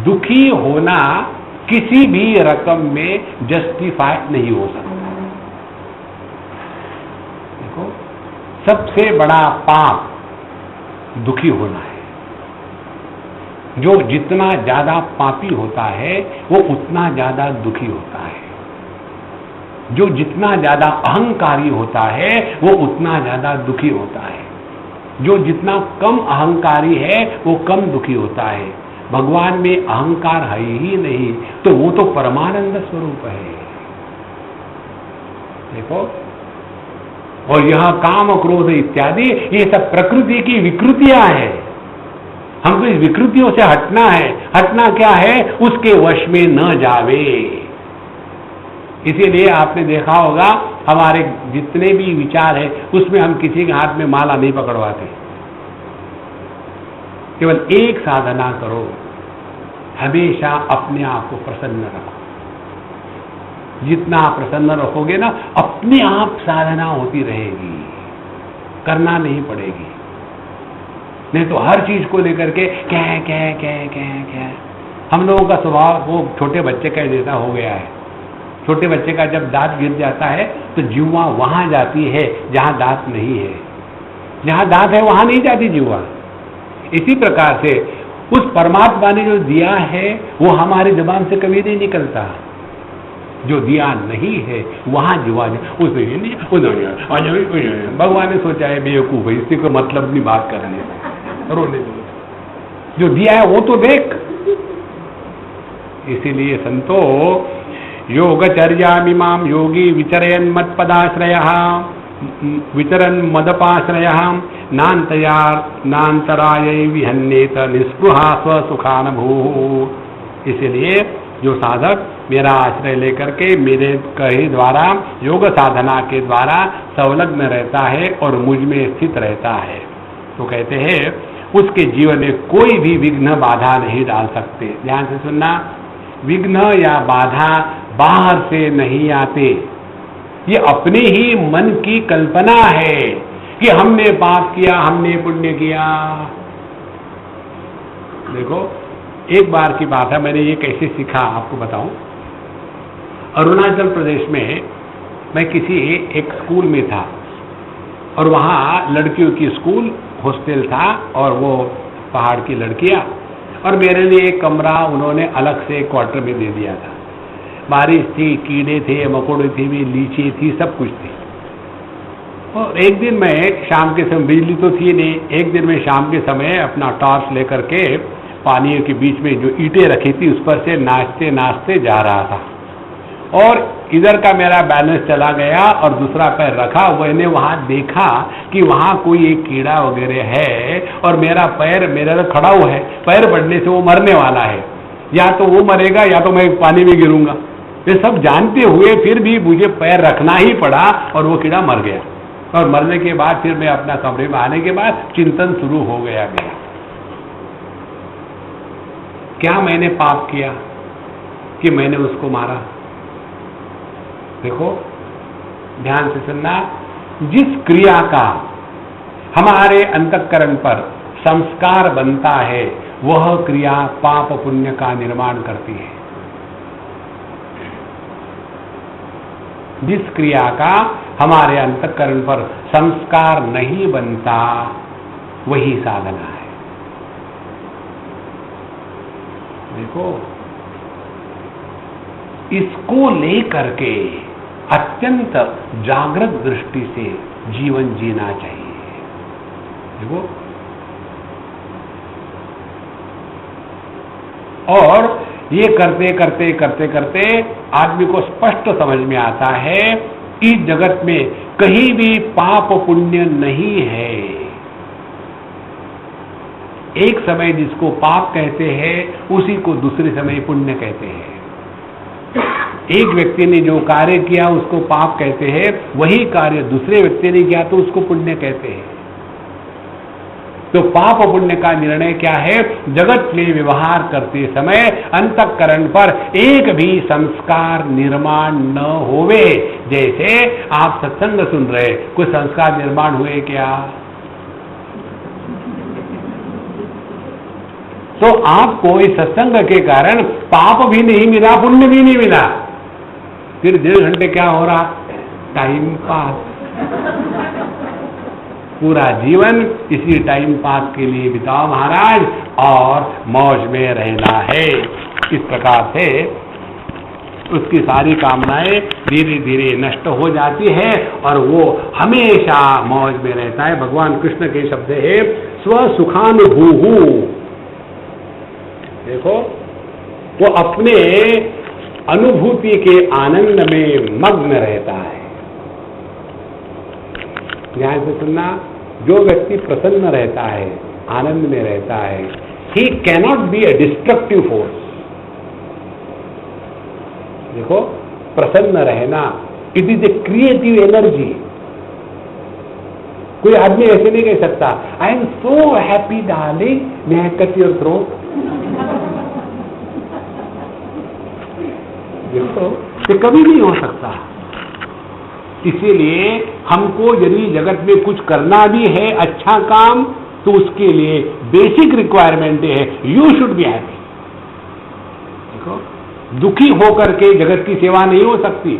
दुखी होना किसी भी रकम में जस्टिफाई नहीं हो सकता। देखो, सबसे बड़ा पाप दुखी होना है। जो जितना ज्यादा पापी होता है वो उतना ज्यादा दुखी होता है। जो जितना ज्यादा अहंकारी होता है वो उतना ज्यादा दुखी होता है। जो जितना कम अहंकारी है वो कम दुखी होता है। भगवान में अहंकार है ही नहीं, तो वो तो परमानंद स्वरूप है। देखो, और यह काम क्रोध इत्यादि ये सब प्रकृति की विकृतियां हैं। हमको इस विकृतियों से हटना है। हटना क्या है? उसके वश में न जावे। इसीलिए आपने देखा होगा हमारे जितने भी विचार है उसमें हम किसी के हाथ में माला नहीं पकड़वाते। केवल एक साधना करो, हमेशा अपने आप को प्रसन्न रखो। जितना प्रसन्न रखोगे ना, अपने आप साधना होती रहेगी, करना नहीं पड़ेगी। नहीं तो हर चीज को लेकर के क्या हम लोगों का स्वभाव वो छोटे बच्चे का जैसा हो गया है। छोटे बच्चे का जब दांत गिर जाता है तो जीवा वहां जाती है जहां दांत नहीं है। जहां दांत है वहां नहीं जाती जीवा। इसी प्रकार से उस परमात्मा ने जो दिया है वो हमारी जुबान से कभी नहीं निकलता। जो दिया नहीं है वहां जीवा भगवान ने सोचा है बेवकूफ है, इससे कोई मतलब नहीं बात करने, रोने दो। जो दिया है वो तो देख। इसीलिए संतो योगचर्यामिमां योगी विचरयन् मत्पदाश्रयः विचरन् मदपाश्रयः नान्तराय विहन्येत निस्पृहा स्वसुखानुभूः। इसलिए जो साधक मेरा आश्रय लेकर के मेरे कहे द्वारा योग साधना के द्वारा संलग्न रहता है और मुझ में स्थित रहता है, तो कहते हैं उसके जीवन में कोई भी विघ्न बाधा नहीं डाल सकते। ध्यान से सुनना, विघ्न या बाधा बाहर से नहीं आते, ये अपने ही मन की कल्पना है। कि हमने पाप किया, हमने पुण्य किया। देखो, एक बार की बात है, मैंने ये कैसे सीखा आपको बताऊं। अरुणाचल प्रदेश में मैं किसी एक स्कूल में था और वहाँ लड़कियों की स्कूल हॉस्टल था और वो पहाड़ की लड़कियाँ, और मेरे लिए एक कमरा उन्होंने अलग से क्वार्टर में दे दिया था। बारिश थी, कीड़े थे, मकोड़े थे, लीची थी, सब कुछ थी। और एक दिन मैं शाम के समय, बिजली तो थी नहीं, एक दिन मैं शाम के समय अपना टॉर्च लेकर के पानी के बीच में जो ईंटें रखी थी उस पर से नाचते नाचते जा रहा था, और इधर का मेरा बैलेंस चला गया और दूसरा पैर रखा। मैंने वहाँ देखा कि वहाँ कोई एक कीड़ा वगैरह है और मेरा पैर मेरे खड़ा हुआ है, पैर बढ़ने से वो मरने वाला है, या तो वो मरेगा या तो मैं पानी में गिरूंगा। ये सब जानते हुए फिर भी मुझे पैर रखना ही पड़ा और वो कीड़ा मर गया। और मरने के बाद फिर मैं अपना कमरे में आने के बाद चिंतन शुरू हो गया मेरा, क्या मैंने पाप किया कि मैंने उसको मारा। देखो, ध्यान से सुनना, जिस क्रिया का हमारे अंतःकरण पर संस्कार बनता है वह क्रिया पाप पुण्य का निर्माण करती है। जिस क्रिया का हमारे अंतःकरण पर संस्कार नहीं बनता वही साधना है। देखो, इसको लेकर के अत्यंत जागृत दृष्टि से जीवन जीना चाहिए। देखो, और ये करते करते करते करते आदमी को स्पष्ट समझ में आता है इस जगत में कहीं भी पाप पुण्य नहीं है। एक समय जिसको पाप कहते हैं उसी को दूसरे समय पुण्य कहते हैं। एक व्यक्ति ने जो कार्य किया उसको पाप कहते हैं, वही कार्य दूसरे व्यक्ति ने किया तो उसको पुण्य कहते हैं। तो पाप पुण्य का निर्णय क्या है? जगत में व्यवहार करते समय अंतःकरण पर एक भी संस्कार निर्माण न होवे। जैसे आप सत्संग सुन रहे, कोई संस्कार निर्माण हुए क्या? तो आपको इस सत्संग के कारण पाप भी नहीं मिला, पुण्य भी नहीं मिला, फिर 1.5 घंटे क्या हो रहा? Time pass. पूरा जीवन इसी टाइम पास के लिए बिताओ महाराज, और मौज में रहना है। इस प्रकार से उसकी सारी कामनाएं धीरे धीरे नष्ट हो जाती है और वो हमेशा मौज में रहता है। भगवान कृष्ण के शब्द है स्वसुखानुभूहु। देखो, वो अपने अनुभूति के आनंद में मग्न रहता है। ध्यान से सुनना, जो व्यक्ति प्रसन्न रहता है, आनंद में रहता है, he cannot be a destructive force। देखो, प्रसन्न रहना it is a creative energy. कोई आदमी ऐसे नहीं कह सकता I am so happy darling, may I cut your throat. देखो, ये कभी नहीं हो सकता। इसीलिए हमको यदि जगत में कुछ करना भी है अच्छा काम, तो उसके लिए बेसिक रिक्वायरमेंट है यू शुड बी हैप्पी। देखो, दुखी होकर के जगत की सेवा नहीं हो सकती।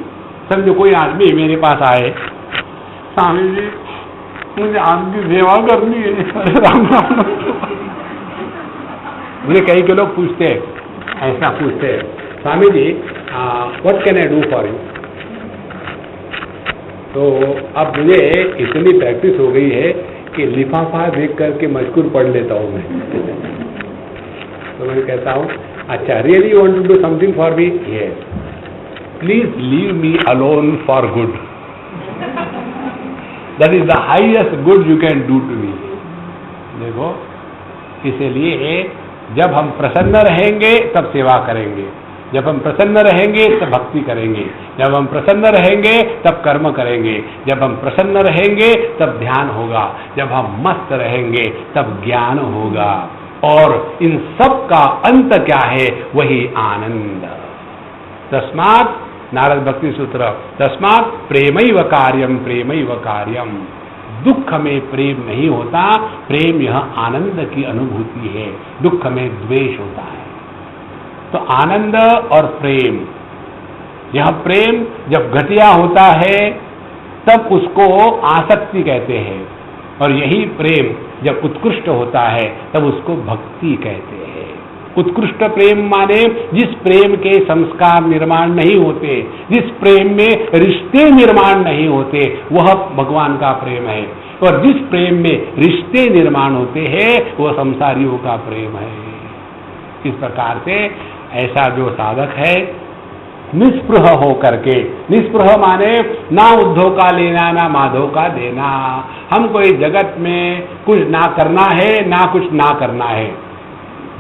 समझो कोई आदमी मेरे पास आए, स्वामी जी मुझे आपकी सेवा करनी है, राम राम। मुझे कई के लोग पूछते हैं, ऐसा पूछते हैं, Swami ji what can I do for you? तो अब मुझे इतनी प्रैक्टिस हो गई है कि लिफाफा देख करके मजकूर पढ़ लेता हूँ मैं। तो मैं कहता हूँ, अच्छा really want to do something for me? Yes, please leave me alone for good. That is the highest good you can do to me. देखो, इसलिए जब हम प्रसन्न रहेंगे तब सेवा करेंगे, जब हम प्रसन्न रहेंगे तब भक्ति करेंगे, जब हम प्रसन्न रहेंगे तब कर्म करेंगे, जब हम प्रसन्न रहेंगे तब ध्यान होगा, जब हम मस्त रहेंगे तब ज्ञान होगा। और इन सब का अंत क्या है? वही आनंद। तस्मात् नारद भक्ति सूत्र, तस्मात् प्रेमैव कार्यम प्रेमैव कार्यम। दुख में प्रेम नहीं होता। प्रेम यह आनंद की अनुभूति है, दुख में द्वेष होता है। तो आनंद और प्रेम, यह प्रेम जब घटिया होता है तब उसको आसक्ति कहते हैं, और यही प्रेम जब उत्कृष्ट होता है तब उसको भक्ति कहते हैं। उत्कृष्ट प्रेम माने जिस प्रेम के संस्कार निर्माण नहीं होते, जिस प्रेम में रिश्ते निर्माण नहीं होते, वह भगवान का प्रेम है। और जिस प्रेम में रिश्ते निर्माण होते हैं वह संसारियों का प्रेम है। इस प्रकार से ऐसा जो साधक है निस्पृह हो करके, निस्पृह माने ना उद्धव का लेना ना माधव का देना, हमको इस जगत में कुछ ना करना है ना कुछ ना करना है।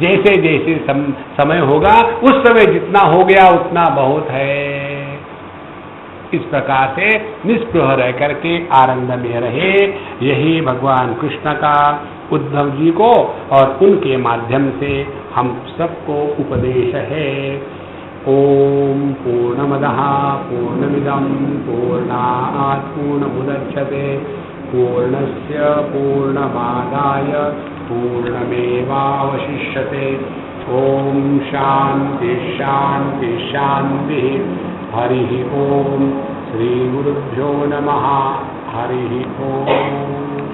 जैसे जैसे समय होगा उस समय जितना हो गया उतना बहुत है। इस प्रकार से निस्पृह रह करके आनंद में रहे, यही भगवान कृष्ण का उद्धव जी को और उनके माध्यम से हम सबको उपदेश है। ओम पूर्णमदः पूर्णमिदं पूर्णात् पूर्णमुदच्यते पूर्णस्य पूर्णमादाय पूर्णमेवावशिष्यते। ओम शांति शांति शांति। हरि ओम। श्री गुरुभ्यो नमः। हरि ओम।